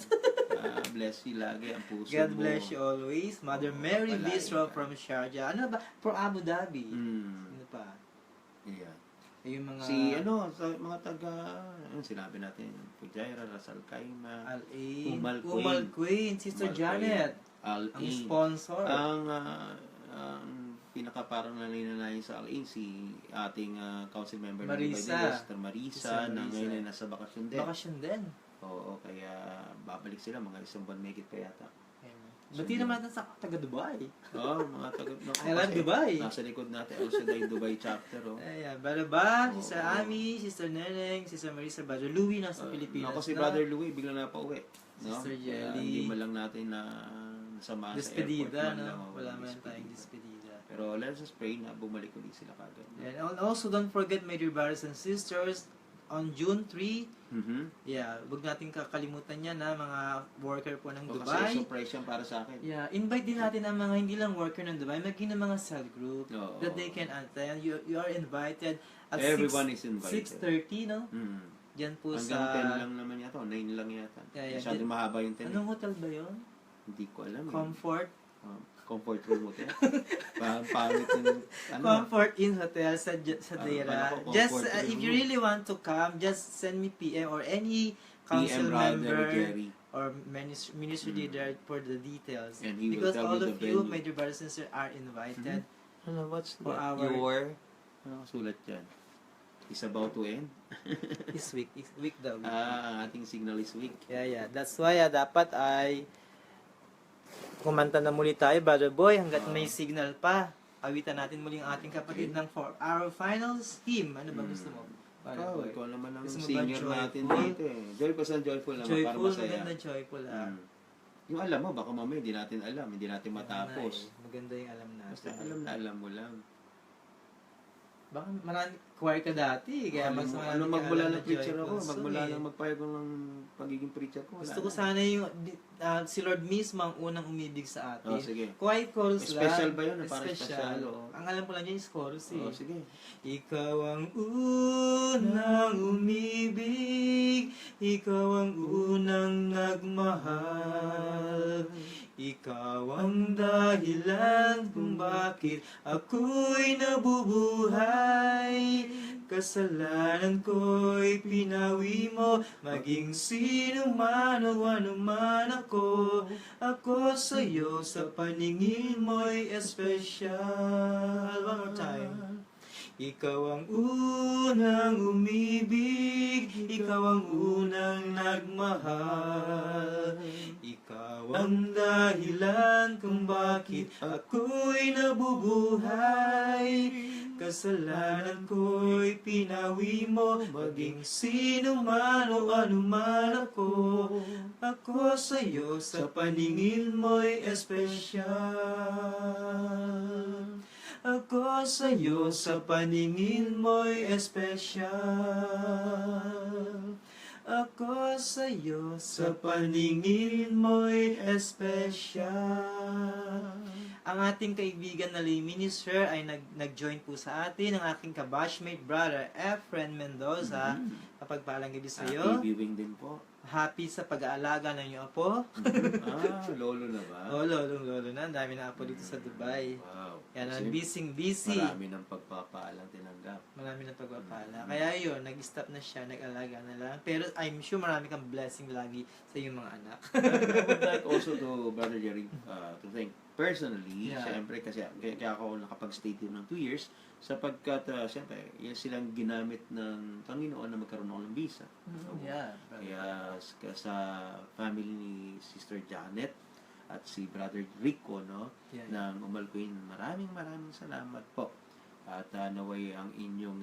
bless you lagi ang puso God mo. bless you always. Mother Oo, Mary palain Bistro ka. from Sharjah. Ano ba? From Abu Dhabi. Mm. Ano pa? Yeah. Yung mga... Sa mga taga, sinabi natin, Pujaira, Rasal Kaima, Al-Ain. Umal Umal Queen. Sister Umal Janet. Al-Ain. Ang sponsor. Ang pinaka parang naninanayin sa Al-Ain, si ating council member Marisa. ng Sister Marisa, Sister na Marisa. ngayon ay nasa bakasyon din. Bakasyon din. Oo, kaya babalik sila, mga isang buwan may pa yata. Bati naman natin sa taga Dubai. Oo, mga taga... I love Dubai. Nasa likod natin, El Shaddai Dubai chapter, oh. Ayan, Brother Ba, Oo. Sister Ami, Sister Neneng, Sister Marisa, Brother Louie nasa Pilipinas Ako si na. Brother Louie, bigla na pa uwi. No? Sister Kaya Jelly. hindi man lang natin na nasama sa airport. Despedida, man no? lang, oh, Wala man tayong despedida. Pero let's just pray na bumalik ulit sila kagad. And also, don't forget, my dear brothers and sisters, on June 3, wag natin kakalimutan yan na mga worker po ng Kasi Dubai. surprise yan para sa akin. Yeah, invite din natin ang mga hindi lang worker ng Dubai, maging ng mga cell group Oo. that they can attend. You are invited at Everyone is invited. 6:30, no? Mm. Diyan po Hanggang sa... 10 lang naman yata, 9 lang yata. Yeah, Masyadong mahaba yung 10. Anong hotel ba yun? Hindi ko alam. Comfort? Comfort room hotel. Pangit yung... Comfort Inn Hotel sa Ano Deira. ko, Just comfort room. if you really want to come, just send me PM or any council PM Brother member Jerry. or ministry leader for the details. And he will Because tell all you of the you, venue. my dear brothers and sisters, are invited. Ano, what's For that? our- Ano sulat dyan? Is about to end? This week daw. Ang ating signal is weak. Yeah. That's why dapat ay kumanta na muli tayo, Brother Boy, hanggat may signal pa. Awitan natin muli ang ating kapatid ng for our final hymn. Ano ba gusto mo? Brother Boy? Ikaw naman ang Gusto mo ba singer joyful? natin dito eh. Joyful saan joyful naman, para Joyful, masaya. maganda joyful. Yung alam mo, baka mamaya hindi natin alam, hindi natin matapos. Maganda yung alam natin. Basta alam na alam mo lang. Baka marami choir ka dati, kaya mas marami ka magmula alam ng na preacher joyful ako, magmula song, ng magpayag ng pagiging preacher ko. Gusto ko sana yung si Lord mismo ang unang umibig sa atin. Oh, sige. Quiet chorus lang. Special ba yun? Parang special, oh. Ang alam ko lang yun is chorus eh. Oh, sige. Ikaw ang unang umibig, ikaw ang unang nagmahal, ikaw ang dahilan kung bakit ako'y nabubuhay. Kasalanan ko'y pinawi mo, maging sino man o ano man ako. Ako sa'yo sa paningin mo'y espesyal. One more time. Ikaw ang unang umibig, ikaw ang unang nagmahal, Ikaw ang dahilan kung bakit ako'y nabubuhay. Kasalanan ko'y pinawi mo, maging sino man o anuman ako. Ako sa'yo sa paningin mo'y espesyal. Ako sa'yo sa paningin mo'y espesyal. Ako sa'yo sa paningin mo'y espesyal. Ang ating kaibigan na lay minister ay nag-join po sa atin, ang aking kabashmate brother Efren Mendoza. Kapagpalang gabi sa iyo. Happy viewing din po. Happy sa pag-aalaga ng iyong apo. Lolo na ba? Oh, lolo na. Ang dami na apo dito sa Dubai. Wow. Yan, ang Kasi busy. marami ng pagpapaalang tinanggap. Marami na pagpapala. Kaya yun, nag-stop na siya, nag-alaga na lang. Pero I'm sure marami kang blessing lagi sa iyong mga anak. I would like also to, Brother Jerry, to thank personally, Yeah. siyempre, kasi kaya ako nakapag-stay dito ng 2 years, sapagkat, siyempre, yan silang ginamit ng Panginoon na magkaroon ako ng visa. So, Yeah. kaya sa family ni Sister Janet at si Brother Rico, no, Yeah. ng Umalcoin, maraming salamat po. At naway ang inyong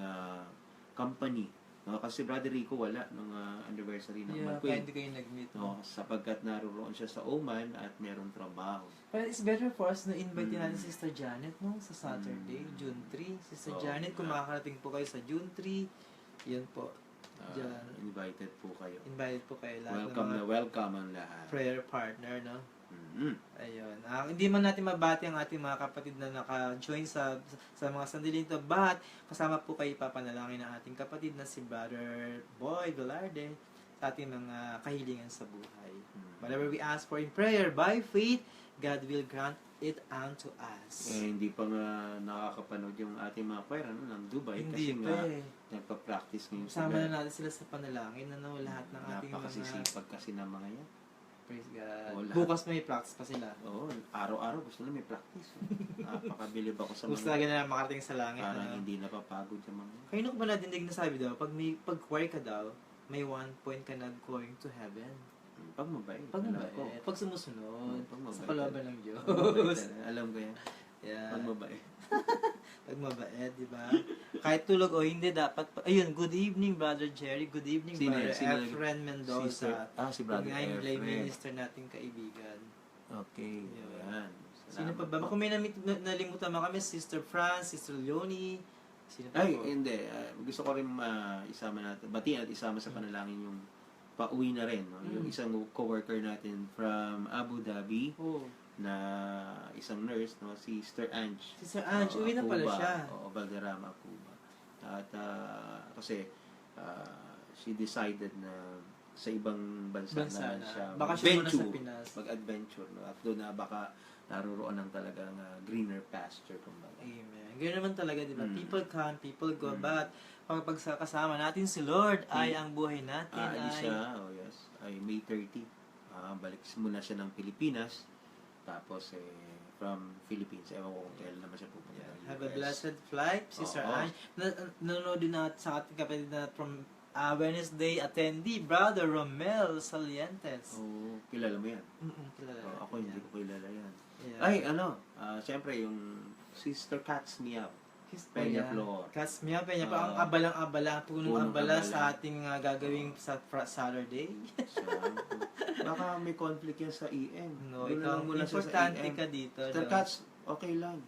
company. No, kasi Brother Rico wala nung anniversary ng Yeah, Umalcoin. kaya hindi kayo nag-meet. No, sapagkat naroon siya sa Oman at merong trabaho. But it's better for us na invite natin si Sister Janet, no? Sa Saturday, June 3. Sister Oo, Janet, kung yeah. makakarating po kayo sa June 3, yun po. Diyan. Invited po kayo. Invite po kayo lahat Welcome ng na mga welcome ang lahat. prayer partner, no? Mhm. Ayun. Hindi man natin mabati ang ating mga kapatid na naka-join sa mga sandali nito, but kasama po kayo ipapanalangin ng ating kapatid na si Brother Boy Velarde sa ating mga kahilingan sa buhay. Whatever we ask for in prayer, by faith, God will grant it unto us. Hindi pa nga nakakapanood yung ating mga choir ng Dubai Hindi kasi pa nga eh. nagpa-practice ngayon Sama na natin sila sa panalangin, lahat ng ating mga... Napakasisipag kasi ng mga yan. Praise God. Oo, lahat. Bukas may practice pa sila. Oo, araw-araw gusto na may practice. Napakabilib ako sa Gusto mga talaga na makarating sa langit. parang ano? hindi napapagod yung mga yan. Kayo na ba natin nasabi daw, pag choir ka daw, may 1 point ka na going to heaven. Pag mabait. Pag alam mabait, ko. pag sumusunod, Pag mabait. sa kalooban ng Diyos. Pag mabait, alam ko yan. Yeah. Pag mabait. Pag mabait, di ba? Kahit tulog o hindi, dapat... Ayun, good evening, Brother Jerry. Good evening, Sino Brother yan? Sino Efren Mendoza. Si Brother Yung nga yung lay Efren. minister nating kaibigan. Okay. Yun. Yan. Sino pa ba? Kung may nalimutan mo kami, Sister Franz, Sister Leonie. Sino pa Ay, po? hindi. Gusto ko rin isama natin, batiin at isama sa panalangin yung pauwi na rin. No? Yung isang co-worker natin from Abu Dhabi Oh, na isang nurse, no? Si Sister Ange. Sister Ange, uwi na pala Cuba. siya. Oo, Valderrama, Cuba. At kasi she decided na sa ibang bansa Bansa na na. siya Bakasyon muna sa Pinas. mag-adventure. No? At doon na baka naroroon ng talagang greener pasture. Kumbaga. Amen. Ganyan naman talaga, di ba? Mm. People come, people go, but pag kasama natin si Lord, ay ang buhay natin Aalis ay... siya, yes, ay May 30. Balik muna siya ng Pilipinas. Tapos, from Philippines, ewan ko kung kailan naman siya pupunta. Yeah. ng Have a US. blessed flight, Sister Oo. Ange. Nanonood din natin sa ating kapatid na from Wednesday attendee, Brother Romel Salientes. Oo, kilala mo yan. Kilala Ako hindi ko kilala yan. Yeah. Ay, siyempre, yung Sister Cats Meow. Peña Flor. Kasmia, Peña Flor. Ang Oo. abalang-abala, punong Punong abala abala. sa ating gagawing sa Saturday. Baka may conflict yan sa EM. No, Doon na ikaw, lang muna siya sa importante EM. ka dito. Sister no? Cats, okay lang.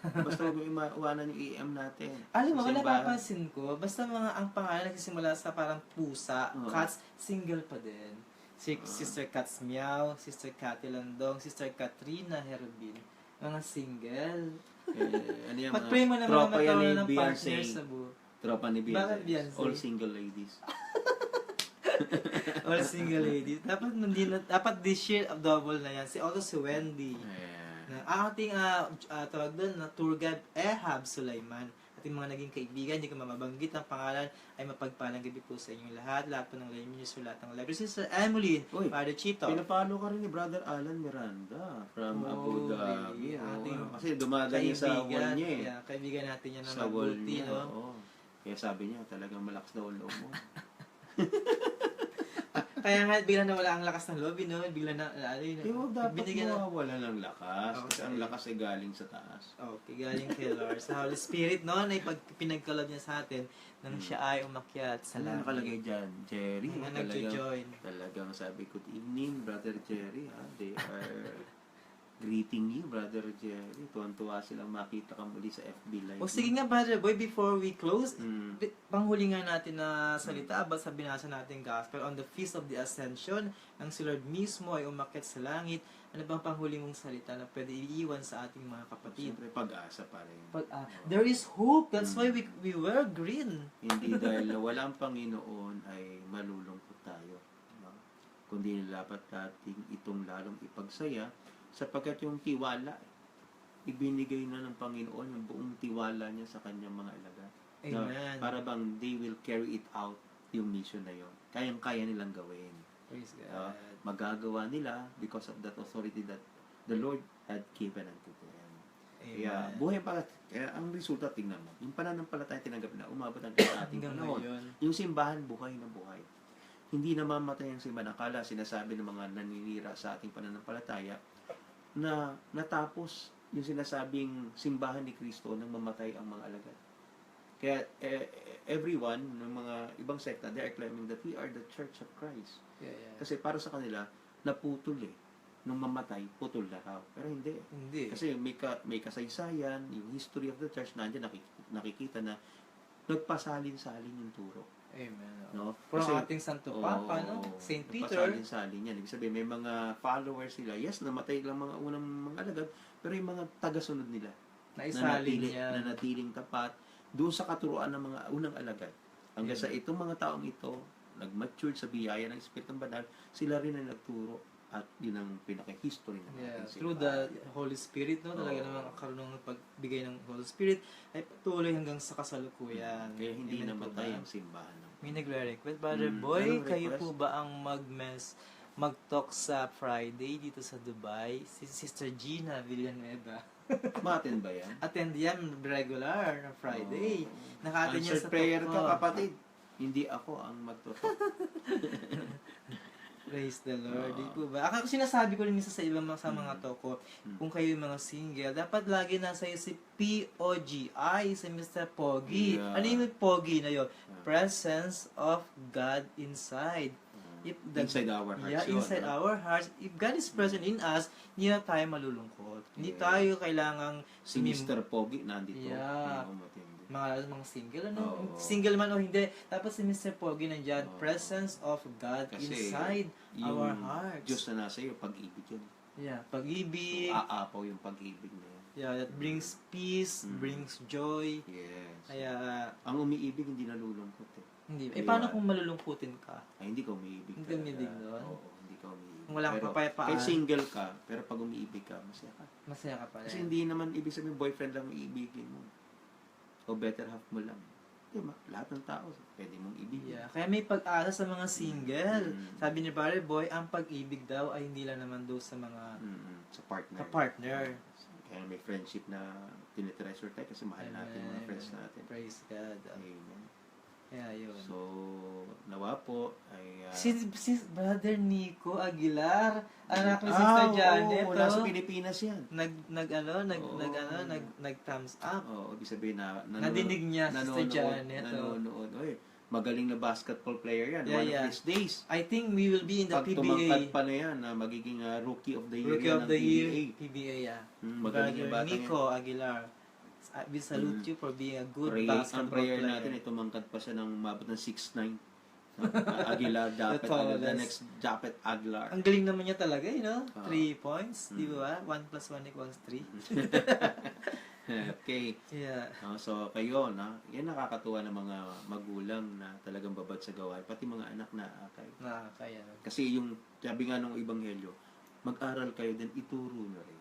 Basta huwag mo iwanan yung EM natin. Alam mo, Sa simbahan. napapansin ko, basta ang pangalan nagsisimula sa parang pusa, Oo. cats, single pa din. Sister Cats Meow, Sister Cathy Landong, Sister Katrina Herbin. Mga single. Ano yung Mag-pray mo naman na tropa yan magkaroon ni ng Beyonce. partner sa buhay. Tropa ni Beyonce. Bakit Beyonce? All single ladies. All single ladies. Dapat this year, double na yan. Si Wendy. Ayan. Ang ating tawag doon na tour guide Ehab Sulaiman. Ating mga naging kaibigan, hindi ko mamabanggit ang pangalan, ay mapagpalang gabi po sa inyong lahat po ng lay ministry, lahat ng library. Sister Emmeline, Uy, Father Chito. Pinapalo ka rin ni Brother Alan Miranda from Abu really? Dhabi. Ating Kasi dumadaan niya sa wall niya eh. Yeah, kaibigan natin yan na Sa wall mabuti, niya. no? Oo. Kaya sabi niya, talagang malakas na ulo mo. Kaya nga, bigla na wala ang lakas ng loob, no? Bigla na, ano yun, Yung dapat binigyan na. mawawala ng lakas. Kasi Okay. ang lakas ay galing sa taas. Okay, galing kay Lord. Sa Holy Spirit, no? Na pinagkaloob niya sa atin nang siya ay umakyat sa Ano langit. nakalagay dyan? Jerry. Mga Talagang, nagjo-join. talagang sabi ko, good evening, Brother Jerry. Ha? They are greeting you, Brother Jerry. Tuwan-tuwa silang makita ka muli sa FB Live. O sige nga, Brother Boy, before we close, Mm. panghuli nga natin na salita about sa binasa nating gospel on the Feast of the Ascension, ang si Lord mismo ay umakyat sa langit. Ano bang panghuli mong salita na pwede iiwan sa ating mga kapatid? Siyempre, pag-asa pa rin. There is hope. That's why we wear green. Hindi dahil walang Panginoon ay malulungkot tayo. No? Kundi dapat nating itong lalong ipagsaya sapagkat yung tiwala, ibinigay na ng Panginoon yung buong tiwala niya sa kanyang mga alagad. No? Amen. Para bang they will carry it out yung mission na yun. Kayang-kaya nilang gawin. Praise God. Magagawa nila because of that authority that the Lord had given unto them. Kaya Amen. buhay pa. Kaya ang resulta, tingnan mo. Yung pananampalataya tinanggap na umabot ang sa ating Hanggang panahon. ngayon. Yung simbahan, buhay na buhay. Hindi namamatay ang simbahan. Akala, sinasabi ng mga naninira sa ating pananampalataya na natapos yung sinasabing simbahan ni Kristo nang mamatay ang mga alagad. Kaya everyone, ng mga ibang sekta, they are claiming that we are the Church of Christ. Yeah. Kasi para sa kanila, naputol eh. Nung mamatay, putol na raw. Pero hindi. Hindi. Kasi may kasaysayan, yung history of the church, nandiyan nakikita na nagpasalin-salin yung turo. Amen. No? Pero Kasi- ang ating Santo Papa, no? Saint Peter. Nagpasalin-salin yan. Ibig sabihin, may mga followers sila. Yes, namatay lang mga unang mga alagad, pero yung mga tagasunod nila, Naisalin niya. nanatiling tapat, doon sa katuruan ng mga unang alagad. Hanggang sa itong mga taong ito, nag-mature sa biyaya ng Espiritu Banal, sila rin ang nagturo. At yun ang pinaka-history ng Yeah, ating through simbahan. the Holy Spirit, no? Talaga Oo. namang ang karunong pagbigay ng Holy Spirit ay patuloy hanggang sa kasalukuyan. Kaya hindi Amen po namatay ba? ang simbahan. May nagre-request, Brother Mm, Boy, anong kayo request? po ba ang mag-talk sa Friday dito sa Dubai? Si Sister Gina Villanueva. Matin ba yan? Attend yan regular na Friday. Naka-attend yan Answered sa prayer talk ka, ko. kapatid. Hindi ako ang magtutok. Praise the Lord. Oo. Di po ba? Ako sinasabi ko rin minsan sa ibang sa mga toko, Mm. kung kayo yung mga single, dapat lagi nasa iyo si POGI, si Mr. Pogi. Yeah. Ano yung Pogi na yun? Presence of God inside. If the- Inside our hearts. Yeah, yun, inside no? our hearts. If God is present in us, hindi na tayo malulungkot. Hindi Yeah. tayo kailangang Si Mr. Pogi nandito. Yeah. Oo, matindi. mga single, ano? Oo. Single man o hindi. Tapos si Mr. Pogi nandyan, Oo. presence of God Kasi inside yung our hearts. Diyos na nasa iyo, pag-ibig yun. Yeah, So, pag-ibig. aapaw yung pag-ibig na yan. Yeah, that brings peace, Mm. brings joy. Yes. Kaya, Ang umiibig hindi nalulungkot eh. hindi. Kaya- paano kung malulungkutin ka? Ay, hindi ka umiibig. Hindi ka talaga. umiibig doon? Oo, hindi ka umiibig. Kung wala kang Pero kapayapaan. kahit single ka, pero pag umiibig ka, masaya ka. Masaya ka pala. Kasi hindi naman ibig sabihin boyfriend lang iibigin mo. O better half mo lang. Di ba? Lahat ng tao, pwede mong ibigin. Yeah, kaya may pag-asa sa mga single. Mm. Sabi ni Barry Boy, ang pag-ibig daw ay hindi lang naman doon sa mga Sa partner. ka-partner. Kaya may friendship na tinitreasure tayo kasi mahal natin yung mga friends natin. Praise God. Amen. Kaya yun. So, nawa po ay... si Brother Nico Aguilar, anak ni Sister Janet, oo, nasa oh. Pilipinas yan. nag thumbs up. Oo, ibig sabihin na... Nadinig niya, Sister Janet, oh. Nanonood. Oy, magaling na basketball player yan. Yeah, One yeah. of these days. I think we will be in the Pag tumangkad PBA. pa na yan, na magiging Rookie of the Year Rookie yan of ng the Year, PBA. PBA, yeah. Magaling yung Brother bata Nico Aguilar. We salute you for being a good Ang basketball prayer player. natin, tumangkad pa siya ng mabot ng 6'9". Aguilar, Japet, The tallest. the next Japet Aguilar. Ang galing naman niya talaga, you know? Ah. 3 points, di Mm. ba? 1 plus 1 equals 3. Okay. Yeah. So, kayo, yan nakakatuwa ng mga magulang na talagang babad sa gawain, pati mga anak na akay. Nakakaya. Kasi yung, sabi nga ng Ebanghelyo, mag-aral kayo, then ituro nyo rin.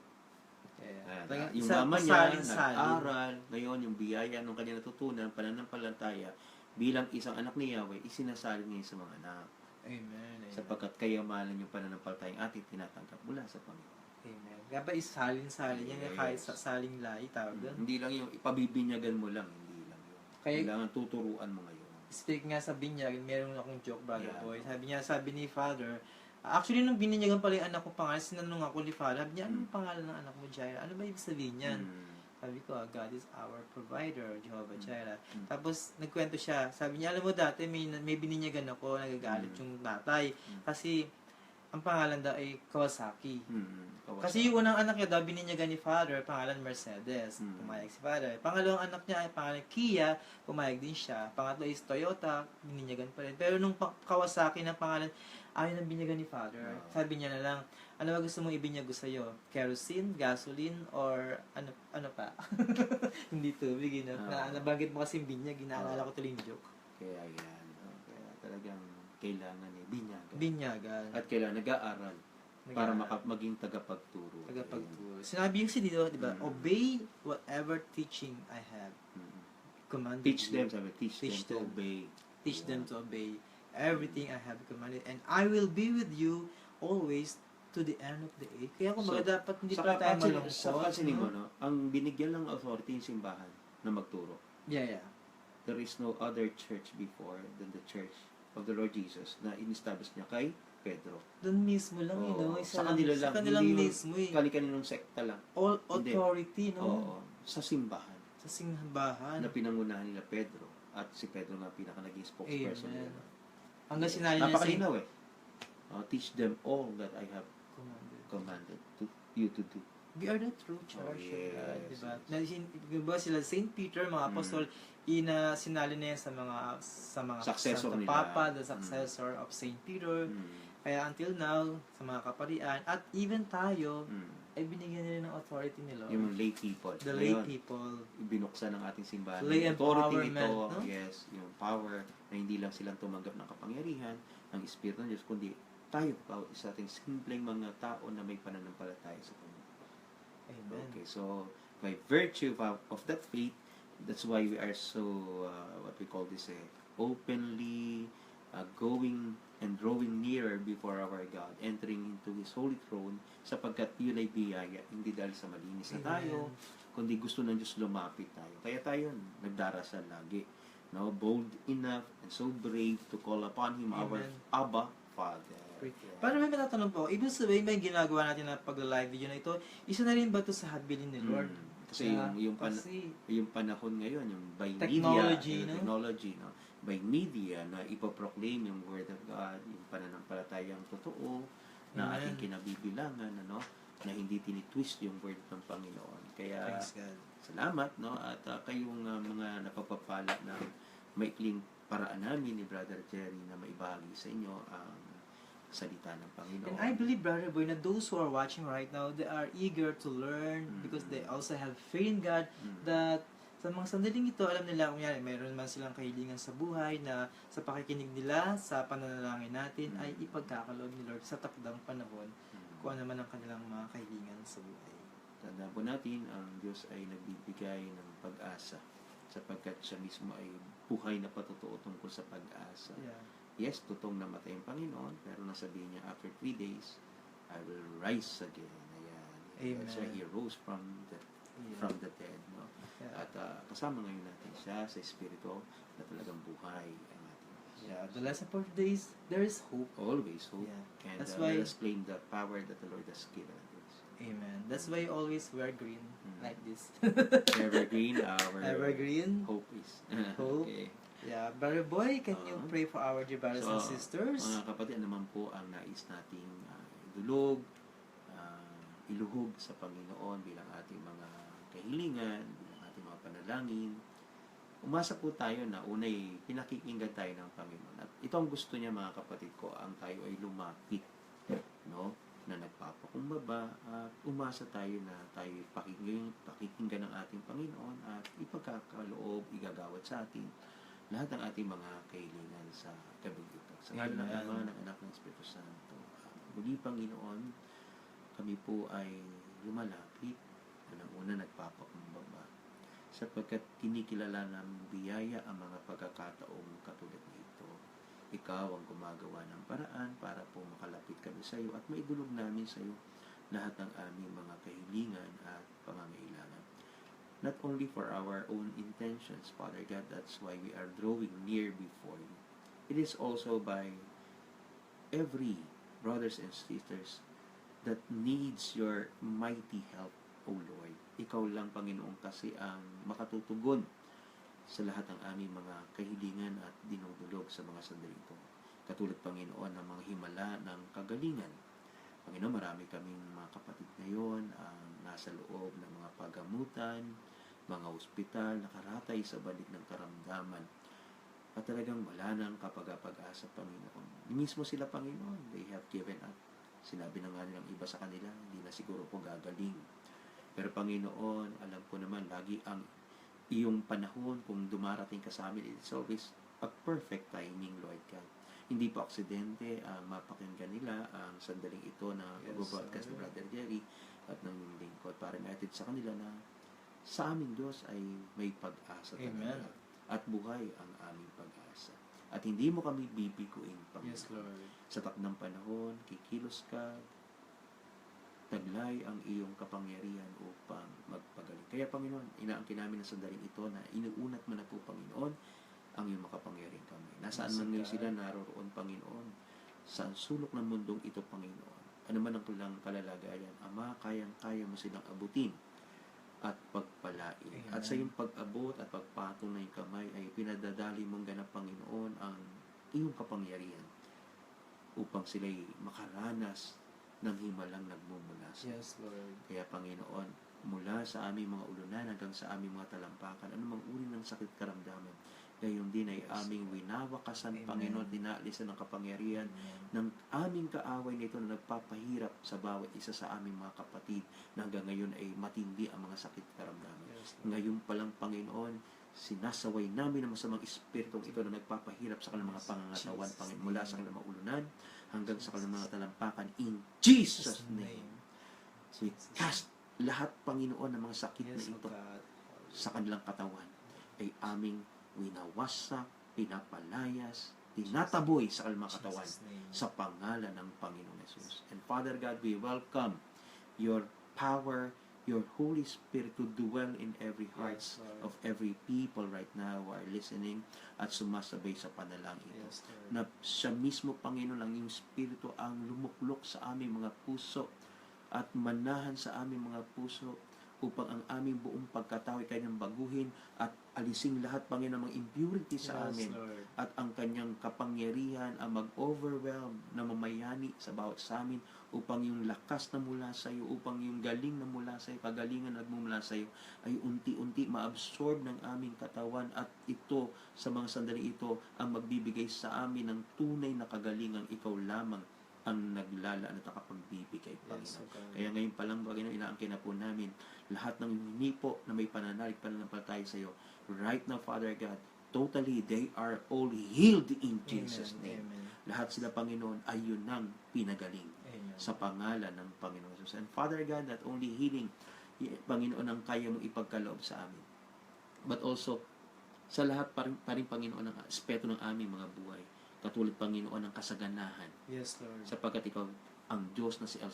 Yung mama niya, nag-aral, ngayon yung biyaya nung kanya natutunan, pananampalataya, bilang isang anak ni Yahweh, isinasalin niya sa mga anak. Amen. Sapagkat kayamanan yung pananampalatayang ating tinatanggap mula sa Panginoon. Amen. Kaya ba isalin-salin yan, Yes. kahit sa saling lahi, tawag doon. Hindi lang yung ipabibinyagan mo lang, hindi lang yun. Kaya- Kailangan tuturuan mo ngayon. speak nga sa binyag, meron akong joke, Brother Yeah. Boy. Sabi ni Father, actually, nung bininyagan pala yung anak ko pangalan, sinanong ako ni Father, sabi niya, anong pangalan ng anak mo, Jaira? Ano ba ibig sabihin niyan? Sabi ko, God is our provider, Jehovah Jireh. Tapos, nagkwento siya. Sabi niya, alam mo dati, may bininyagan ako, nagagalit yung tatay. Kasi, ang pangalan daw ay Kawasaki. Kasi yung unang anak niya daw, bininyagan ni Father, pangalan Mercedes. Pumayag si Father. Pangalawang anak niya ay pangalan Kia, pumayag din siya. Pangatlo is Toyota, bininyagan pa rin. Pero nung Kawasaki na pangalan, ayaw nang binyagan ni Father. Sabi niya na lang, ano ba gusto mong ibinyago sa'yo? Kerosene, gasoline, or ano pa? Hindi tubig, nabanggit mo kasi yung binyag, ginaalala ko tuloy yung joke. Kaya yan. Kaya talagang kailangan binyagan. Binyagan. At kailangan nag-aaral para maging tagapagturo. Tagapagturo. Sinabi yung si Dito, di ba? Obey whatever teaching I have commanded Teach you. them, sabi. Teach them to them. obey. Teach them to obey everything I have commanded. And I will be with you always to the end of the age. Kaya kung baga dapat hindi pa tayo malungkot. Sa pansinin mo, no? Ang binigyan ng authority yung simbahan na magturo. Yeah. There is no other church before than the church of the Lord Jesus na in-establish niya kay Pedro. Doon mismo lang, Sa kanila lang. Sa kanilang Hindi mismo, kani-kaninong sekta lang. All authority, no? Oo. Sa simbahan. Sa simbahan. Na pinangunahan nila Pedro. At si Pedro nga pinaka naging spokesperson nila. Hanggang sinali niya napakalinaw teach them all that I have commanded to you to do. We are the true church. Yes. Diba sila Saint Peter, mga apostol, sinali na yan sa mga Successor Santo nila. Papa, the successor of Saint Peter. Kaya until now, sa mga kaparian, at even tayo, ay binigyan nila ng authority ni Lord. Yung lay people. The lay people. Binuksan ng ating simbahan. Lay Authority empowerment, nito, no? yes, yung power na hindi lang silang tumanggap ng kapangyarihan ng Espiritu ng Diyos, kundi tayo, bawat isa ating simpleng mga tao na may pananampalataya sa Kanya. Amen. Okay, so by virtue of that faith, that's why we are so, what we call this, openly going and drawing nearer before our God, entering into His holy throne, sapagkat yun ay biyaya, hindi dahil sa malinis na tayo, kundi gusto ng Diyos lumapit tayo. Kaya tayo nagdarasal lagi. No, bold enough and so brave to call upon Him, our Abba Father. Para may matatanong po, ibig sabihin may ginagawa natin na pag-live video na ito, isa na rin ba ito sa habilin ni Lord? Kasi yung panahon ngayon, yung by technology, media, technology, no? By media, na ipoproclaim yung Word of God, yung pananampalatayang totoo, na ating kinabibilangan, na hindi tinitwist yung Word ng Panginoon. Kaya, salamat, no? At kayong mga napapapala na maikling paraan namin ni Brother Jerry na maibahagi sa inyo ang salita ng Panginoon. And I believe, Brother Boy, na those who are watching right now, they are eager to learn because they also have faith in God that sa mga sandaling ito, alam nila kung yan, mayroon man silang kahilingan sa buhay na sa pakikinig nila, sa pananalangin natin, ay ipagkakaloob ni Lord sa takdang panahon kung ano man ang kanilang mga kahilingan sa buhay. Tandaan po natin, ang Diyos ay nagbibigay ng pag-asa sapagkat siya mismo ay buhay na patotoo tungkol sa pag-asa. Yeah. Yes, totoong namatay ang Panginoon, pero nasabihin niya, after 3 days, I will rise again. Ayan. Amen. That's why He rose from the dead. No? Yeah. At kasama ngayon natin siya sa Espiritu na talagang buhay ang ating Diyos. Yeah, the lesson for today is there is hope. Always hope. Yeah. And That's why, let us claim the power that the Lord has given us. amen. That's why you always wear green like this. Evergreen, our Evergreen. hope is. Hope. Okay. Yeah, Brother Boy, can you pray for our dear brothers and sisters? Mga kapatid, naman po ang nais nating idulog, iluhog sa Panginoon bilang ating mga kahilingan, bilang ating mga panalangin. Umasa po tayo na unay pinakikinggan tayo ng Panginoon. At ito ang gusto niya, mga kapatid ko, ang tayo ay lumapit, no? Na nagpapakumbaba at umasa tayo na tayo pakikinggan ng ating Panginoon at ipagkakaloob, igagawad sa atin lahat ng ating mga kahilingan sa gabi ito. Sa ngalan ng Ama, ng Anak, ng Espiritu Santo. Muli, Panginoon, kami po ay lumalapit na una nagpapakumbaba sapagkat kinikilala ng biyaya ang mga pagkakataong katulad nito. Ikaw ang gumagawa ng paraan para po makalapit kami sa iyo at maidulog namin sa iyo lahat ng aming mga kahilingan at pangangailangan. not only for our own intentions, Father God, that's why we are drawing near before you. It is also by every brothers and sisters that needs your mighty help, O Lord. Ikaw lang, Panginoon, kasi ang makatutugon sa lahat ng aming mga kahilingan at dinudulog sa mga sandali ito. Katulad, Panginoon, ng mga himala ng kagalingan. Panginoon, marami kaming mga kapatid ngayon ang nasa loob ng mga pagamutan, mga ospital, nakaratay sa balik ng karamdaman. At talagang wala nang kapag-asa, Panginoon. Mismo sila, Panginoon, they have given up. Sinabi na nga nilang iba sa kanila, hindi na siguro po gagaling. Pero Panginoon, alam ko naman, lagi ang iyong panahon kung dumarating ka sa amin, it's always a perfect timing, Lord God. Hindi po aksidente ang mapakinggan nila ang sandaling ito na broadcast ni Brother Jerry at ng lingkod para natin sa kanila na sa aming Diyos ay may pag-asa talaga. At buhay ang aming pag-asa. At hindi mo kami bibiguin, Panginoon. Yes, Lord. Sa takdang panahon, kikilos ka, taglay ang iyong kapangyarihan upang magpagaling. Kaya, Panginoon, inaangkin namin ang sandaling ito na inuunat mo na po, Panginoon, ang iyong makapangyarihan kamay. Nasaan man ngayon sila naroroon, Panginoon, sa sulok ng mundong ito, Panginoon. Ano man ang kulang kalalagayan, Ama, kayang-kaya mo silang abutin at pagpalain. Amen. At sa iyong pag-abot at pagpatong na iyong kamay ay pinadadali mong ganap, Panginoon, ang iyong kapangyarihan upang sila'y makaranas ng himalang nagmumulas. Yes, Lord. Kaya, Panginoon, mula sa aming mga ulunan hanggang sa aming mga talampakan, anumang uri ng sakit karamdaman, gayon din ay aming winawakasan, Amen. Panginoon, dinalisan ng kapangyarihan ng aming kaaway nito na nagpapahirap sa bawat isa sa aming mga kapatid na hanggang ngayon ay matindi ang mga sakit karamdaman. Yes, Lord. Ngayon palang, Panginoon, sinasaway namin ang masamang espiritong ito na nagpapahirap sa kanilang mga pangangatawan, Jesus' Panginoon, mula sa name. kanilang mga ulunan hanggang sa kanilang mga talampakan. In Jesus' name, we cast lahat, Panginoon, ng mga sakit na Yes, O ito God. sa kanilang katawan ay aming winawasak, pinapalayas, tinataboy sa kanilang mga katawan Jesus' name. sa pangalan ng Panginoong Yesus. And Father God, we welcome your power, your Holy Spirit to dwell in every heart Yes, Lord. of every people right now who are listening at sumasabay sa panalangin ito. Yes, Lord. Na siya mismo, Panginoon, ang iyong Espiritu ang lumuklok sa aming mga puso at manahan sa aming mga puso upang ang aming buong pagkatao ay kanyang baguhin at alisin lahat, Panginoon, ng impurity sa Yes, amin. Lord. At ang kanyang kapangyarihan ang mag-overwhelm na mamayani sa bawat sa amin upang yung lakas na mula sa iyo, upang yung galing na mula sa iyo, kagalingan na mula sa iyo ay unti-unti maabsorb ng aming katawan at ito sa mga sandali ito ang magbibigay sa amin ng tunay na kagalingan. Ikaw lamang ang naglalaan at nakapagbibigay, Panginoon. Yes, O God. Kaya ngayon pa lang, Panginoon, inaangkin na po namin lahat ng hinipo na may pananalig, pananampalataya sa iyo. Right now, Father God, totally, they are all healed in Jesus' name. Amen. Lahat sila, Panginoon, ay yun ang pinagaling Amen. sa pangalan ng Panginoon Jesus. And Father God, not only healing, Panginoon, ang kaya mong ipagkaloob sa amin, but also, sa lahat pa rin, Panginoon, ang aspeto ng aming mga buhay. Katulad, Panginoon, ng kasaganahan. Yes, Lord. Sapagkat ikaw ang Diyos na si El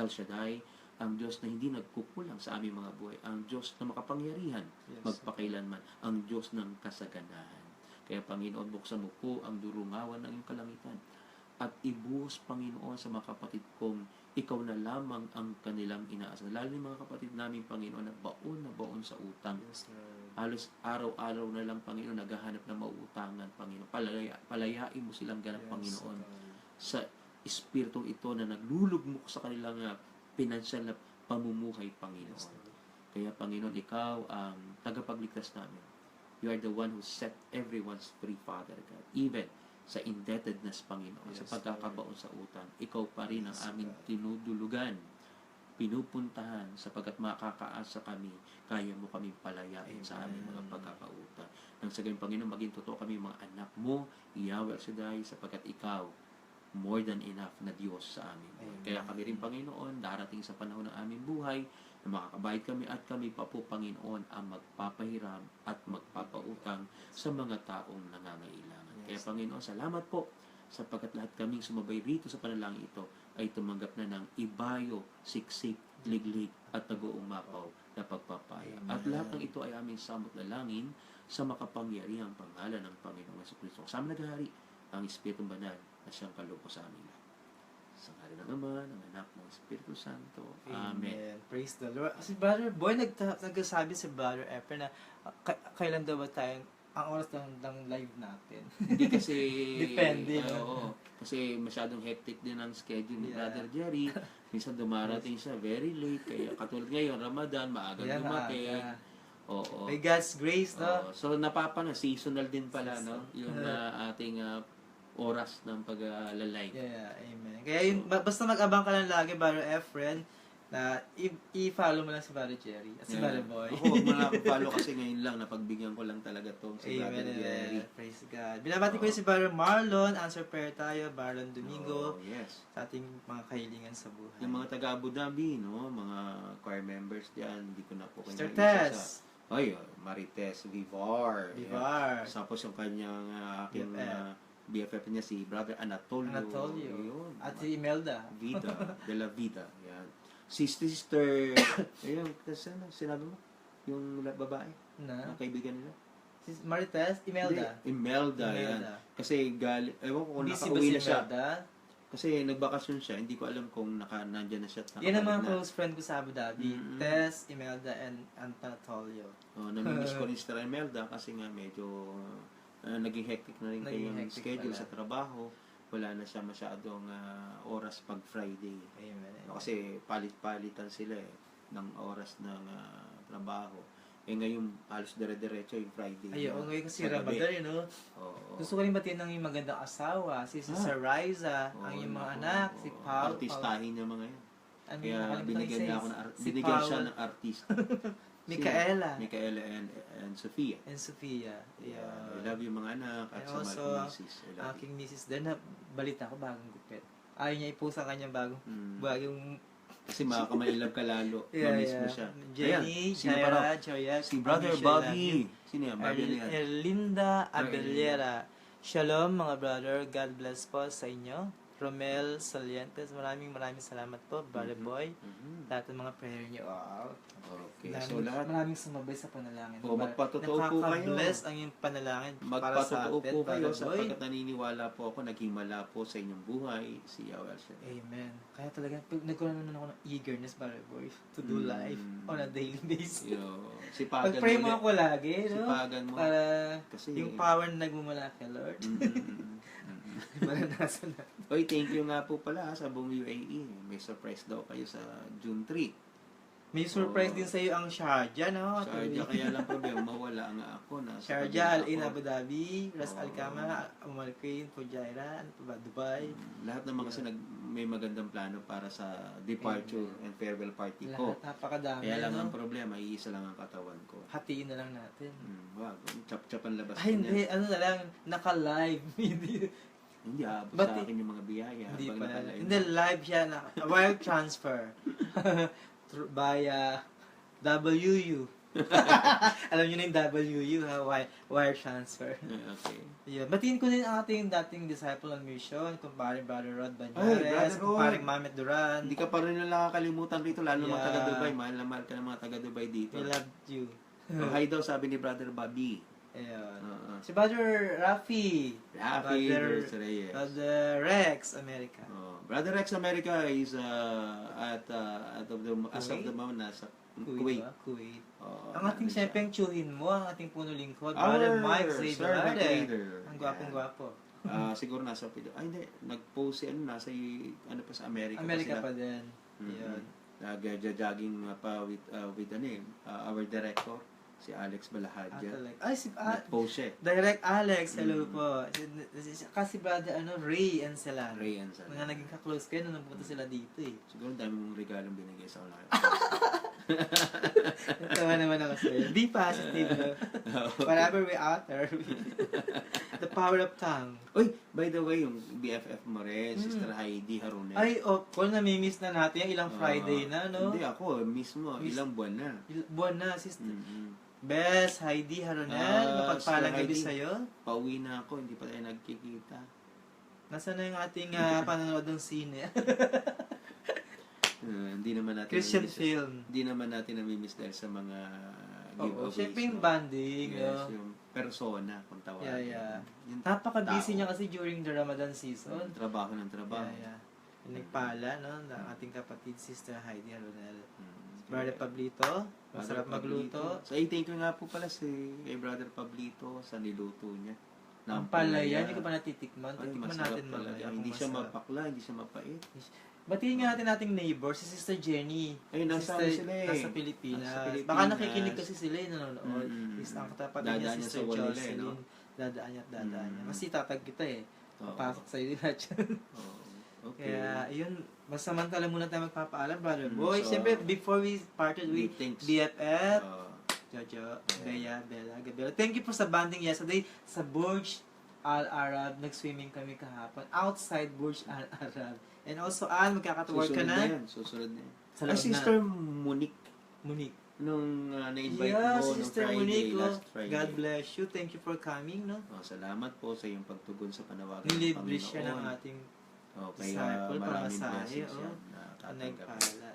Shaddai, ang Diyos na hindi nagkukulang sa aming mga buhay, ang Diyos na makapangyarihan Yes, magpakailanman, ang Diyos ng kasaganahan. Kaya, Panginoon, buksan mo po ang durungawan ng iyong kalangitan at ibuhos, Panginoon, sa mga kapatid kong ikaw na lamang ang kanilang inaasa. Lalo yung mga kapatid namin, Panginoon, na baon sa utang. Yes, Lord. Halos araw-araw na lang, Panginoon, naghahanap ng mauutangan, Panginoon. Palayain mo silang ganap, Yes, Panginoon, O God. sa espiritong ito na naglulugmok sa kanilang pinansyal na pamumuhay, Yes, Panginoon. Lord. Kaya, Panginoon, ikaw ang tagapagligtas namin. You are the one who set everyone's free, Father God. Even sa indebtedness, Panginoon, Yes, sa pagkakabaon sa utang, ikaw pa rin ang Yes, aming God. tinudulugan, pinupuntahan, sapagkat makakaasa kami, kaya mo kami palayain sa aming mga Amen. pagkakautang. Nang sa ganyan, Panginoon, maging totoo kami mga anak mo, Yahweh El Shaddai, sapagkat ikaw, more than enough na Diyos sa amin. Amen. Kaya kami rin, Panginoon, darating sa panahon ng aming buhay, na makakabayad kami at kami pa po, Panginoon, ang magpapahiram at magpapautang sa mga taong nangangailangan. Kaya, Yes. Panginoon, salamat po sapagkat lahat kaming sumabay rito sa panalangin ito ay tumanggap na ng ibayo, siksik liglig at nag-uumapaw na pagpapaya. At lahat ng ito ay aming samot dalangin sa makapangyarihang pangalan ng Panginoong Jesucristo. Kasama naghahari ang Espiritu Banal na siyang kaloob sa amin lahat. Sa ngalan ng Ama, ng Anak, ng Espiritu Santo. Amen. Praise the Lord. Si Brother Boy, nagsasabi si Brother Efren na kailan daw ba tayong ang oras ng live natin? Hindi kasi... Depende, Oo. Kasi masyadong hectic din ang schedule ni Yeah. Brother Jerry. Minsan dumarating siya very late. Kaya katulad ngayon, Ramadan, maagang Yan, dumating. aga. Oo. By God's grace, no? So seasonal din pala, no? Yung ating oras ng pag-live. Yeah, amen. Kaya yun, basta mag-abang ka lang lagi, Brother Efren, na i-follow mo lang si Brother Jerry at si Brother Boy. Ako, huwag mo na follow kasi ngayon lang, napagbigyan ko lang talaga to si Brother Amen. Jerry. Praise God. Binabati ko yung si Brother Marlon. Answer prayer tayo. Marlon Domingo. Yes. Sa ating mga kahilingan sa buhay. Yung mga taga Abu Dhabi, no? Mga choir members dyan, hindi ko na po Mr. kanya Tess. Marites Vivar. Vivar. Yan. Tapos yung kanyang aking BFF niya si Brother Anatolio. Yun. At si Imelda. Vida, de la Vida. Yan. Si sister, ayun, sinabi mo? Yung babae, Na? ang kaibigan nila? Si Marites, Imelda. Hindi, Imelda, yan. Kasi ewan ko kung Busy ba nakauwi si na siya. Imelda? Kasi nagbakasyon siya, hindi ko alam kung nandyan na siya. At Yan ang mga nakabalik na. close friend ko sa Abu Dhabi. Mm-mm. Tess, Imelda, and Anatolio. Namimiss ko rin si Sister Imelda kasi nga medyo naging hectic na rin Naging kayong hectic schedule pala. sa trabaho. Wala na siya masyadong oras pag Friday. Amen. Kasi palit-palitan sila ng oras ng trabaho. Ngayon, halos dire-diretso yung Friday. Ayun, ngayon kasi sa gabi. Ramadan, you know. Oo. Gusto ko rin batiin ng yung magandang asawa, si Sister Riza, Oo, ang yung mga naku, anak, oo. si Paul. Artistahin niya mga yan. Ano Kaya yung nakalimutan binigyan isa niya is ako si binigyan siya Paul, ng artista. Micaela, Micaela and Sofia. and Sophia. Yeah, I love you mga anak at And sa also, mga misis. I love you. Aking misis din na balita ko bagong gupit. Ayaw niya i-post ang kanyang bagong Kasi makakamailab ka lalo. Mamiss mo siya. Jenny, Ayan, sino pa raw? Jaira, Joya, Si Brother Michelle, Bobby. Sino yan? Bobby na yan. Erlinda Abellera. Shalom mga brother. God bless po sa inyo. Romel Salientes. Maraming salamat po, Brother Boy. Mhm. Lahat ng mga prayer niyo. Wow. Okay, so lahat. Maraming sumabay sa panalangin. Magpatotoo po kayo. Nakaka-bless ang iyong panalangin para sa Magpatotoo atin, po kayo Brother Boy. sapagkat naniniwala po ako, naghimala po sa inyong buhay si Yahweh El-Shaddai. Amen. Kaya talaga, nagkaroon naman ako ng eagerness, Brother Boy, to do life on a daily basis. Sipagan Pag-pray mo ulit. ako lagi, no? Sipagan mo. Para Kasi, yung power na nagmumula kay Lord, maranasan na. Oy, thank you nga po pala sa buong UAE. May surprise daw kayo sa June 3. May surprise din sa iyo ang Sharjah, no? Sharjah, kaya lang problema, mawala nga ako. Sharjah, Al-Ain, Abu Dhabi, Ras Al Khaimah, Malquin, Fujairah, ano pa ba, Dubai. Lahat naman kasi may magandang plano para sa departure and farewell party ko. Lahat, napakadami, Kaya lang no? ang problema, iisa lang ang katawan ko. Hatiin na lang natin. Wag, chap-chap ang labas Ay, ko hindi, niya. ano na lang, naka-live. Hindi, aabot Ba't sa di- akin yung mga biyaya. Hindi habang pa. nakalive. Hindi, live siya na. Wire transfer. Via WU. Alam niyo na yung WU, ha? Wire transfer. Okay. Yeah. Batiin ko din ang ating dating disciple on mission, kumparing Brother Rod Ay, Banyares, Brother Rod. kumparing Mamet Duran. Hindi ka pa rin nakakalimutan rito, lalo mga Yeah. taga Dubai. Mahal na mahal ka ng mga taga Dubai dito. We love you. Hi daw, sabi ni Brother Bobby. Ayun. Oo. Si Brother Rafi. Rafi Brother, Dos Reyes. Brother Rex, America. Brother Rex America is as of the moment nasa Kuwait. Kuwait. Oo, Ang ating nandun siyempre siya. ang tsuhin mo, ang ating puno lingkod, Our Brother Mike Sir Zaydorade. McRader. Ang gwapong-gwapo. Siguro nasa hindi, nag-post si nasa pa sa America, Amerika pa pa din. sila. Yun. Nag-jogging pa with our director, si Alex Balahadja. Ay, si Nag-post siya. Direct Alex, hello po. Kasi brother, Ray and Celan. Ray and Celan. Mga naging ka-close kayo nung napunta sila dito eh. Siguro dami mong regalong binigay sa akin. Tawa naman ako sa'yo. Be positive, no? Whatever we utter, the power of tongue. Uy, by the way, yung BFF mo rin, Sister Heidi Harunet. Ay, Paul, namimiss na natin yung ilang Friday na, no? Hindi, ako mismo, ilang buwan na. Buwan na, sister. Mm-hmm. Bes, Heidi Haronel, mapagpalang gabi Sister Heidi. sa'yo. Pauwi na ako, hindi pa tayo nagkikita. Nasaan na yung ating panonood ng sine? Hindi naman natin Christian namimiss- film. Hindi naman natin namimiss dahil sa mga Oo, giveaways. syempre yung no? banding, Yes, no? yung persona kung tawagin. Yeah. Yung Napaka-busy tao. niya kasi during the Ramadan season. Trabaho ng trabaho. Yeah. Yung nagpala, no? Ng ating kapatid, Sister Heidi Aronel. Mm. Brother Pablito, masarap Brother magluto. Pablito. So, thank you nga po pala kay Brother Pablito sa niluto niya. Ang palaya, hindi ko pa natitikman. Ay, Tikman masarap natin talaga. mamaya. Hindi kung siya masarap. mapakla, hindi siya mapait. Batiin nga natin ating neighbor, si Sister Jenny. Ay, nasa Sister, sila eh. nasa Pilipinas. Nasa Pilipinas. Baka nakikinig kasi sila yung nanonood. Mm. Ang katapat Dadaan niya, niya Sister sa Walele, Jocelyn. no? Dadaan niya at dadaan niya. Mm. Kasi tatag kita eh. Oo. Papasok sa'yo din lahat yan. Oo. Okay. Kaya, yun, masamantala muna tayo magpapaalam, Brother Mm, Boy. so, Siyempre, before we parted with Thanks. BFF, Oo. Jojo, Yeah. Bea, Bella, Gabriela. Thank you for sa banding yesterday sa Burj Al Arab. Nag-swimming kami kahapon. Outside Burj Al Arab. And also, magkakatawag ka Susunod na? yan. Susunod na yan. Sa Ay, loob Sister na. Monique, Monique. nung na-invite Yeah, mo nung Sister Friday, Monique. last Friday. God bless you. Thank you for coming, no? Salamat po sa iyong pagtugon sa panawagan Nilibre siya ng Panginoon. ating Kaya disciple, maraming pamasahe, blessings oh. yan na tatanggapin. nagpala.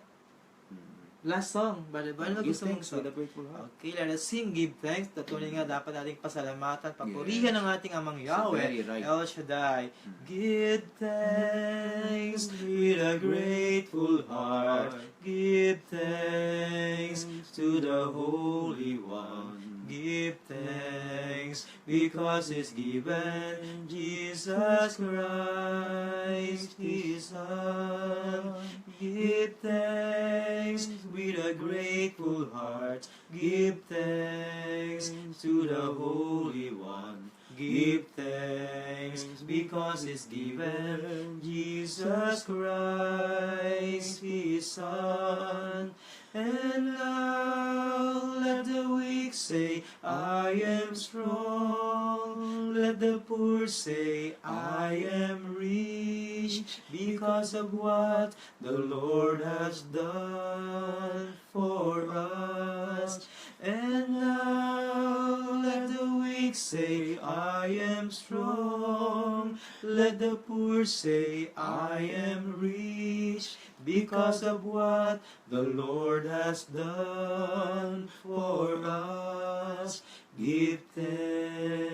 Mm. Last song, Brother Boy. Ano Give gusto mong thanks song? with a grateful heart. Okay, let us sing, give thanks. Tunay nga dapat nating pasalamatan, papurihan ng ating amang Yahweh, very right. El Shaddai. Mm. Give thanks with a grateful heart. Give thanks to the Holy One. Give thanks because He's given Jesus Christ, His Son. Give thanks with a grateful heart. Give thanks to the Holy One. Give thanks because He's given Jesus Christ, His Son. And now let the weak say, I am strong. Let the poor say, I am rich, because of what the Lord has done for us. And now let the weak say, I am strong. Let the poor say, I am rich, because of what the Lord has done for us. Give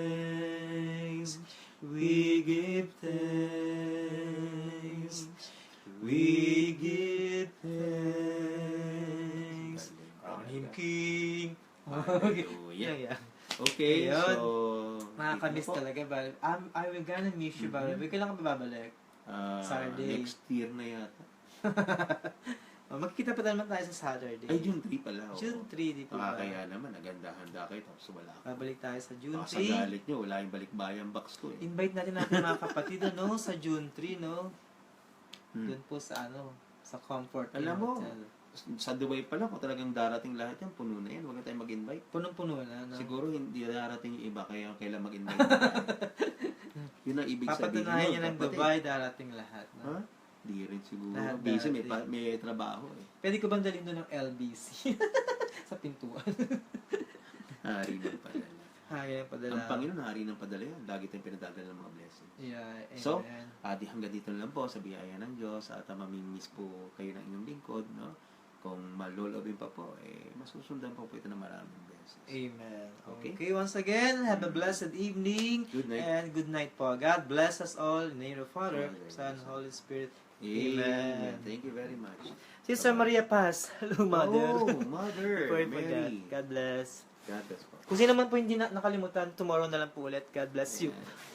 thanks, we give thanks, we give thanks. Crown Him King. Hallelujah. Yeah. Okay, Ayun. so... Nakakamiss dito na po. talaga ba? I will gonna miss you, Mhm. ba? Kailan ka ba babalik? Saturday. Next year na yata. Magkikita pa naman tayo sa Saturday. Ay, June 3 pala. oo. June 3, di po ba? Kaya naman, naganda-handa kayo, tapos wala ka. Babalik tayo sa June Baka sa 3. galit nyo, wala yung balikbayan box ko eh. Invite natin mga kapatid, no? Sa June 3, no? Hmm. Doon po sa, sa Comfort Inn Alam mo, Hotel. Sa Dubai pala, kung talagang darating lahat yan, puno na yan. Huwag na tayong mag-invite. Punong-puno na, no? Siguro hindi darating yung iba, kaya kailan mag-invite. Yun ang ibig sabihin. Papatunayan niya ng kapatid. Dubai, darating lahat, no? Ha? Di rin siguro. Lahat Busy, darating. may trabaho eh. Pwede ko bang dalhin doon ng LBC? sa pintuan. Hari ng padala. Kaya padala. Ang Panginoon, hari ng padala yan. Lagi tayong pinadadala ng mga blessings. Yeah, amen. So, hanggang dito na lang po sa biyaya ng Diyos at mamimiss po kayo ng inyong lingkod, no? Kung malolobin pa po, masusundan po ito ng maraming beses. Amen. Okay. Okay, once again, have a blessed evening. Good night. And good night po. God bless us all. In the name of the Father, Father, Son, Son. Holy Spirit. Amen. Amen. Thank you very much. Sister Maria Paz. Hello, Mother. Oh, Mother. Before I forget, Mary. God bless. God bless po. Kung sino man po hindi nakalimutan, tomorrow na lang po ulit. God bless you. Amen.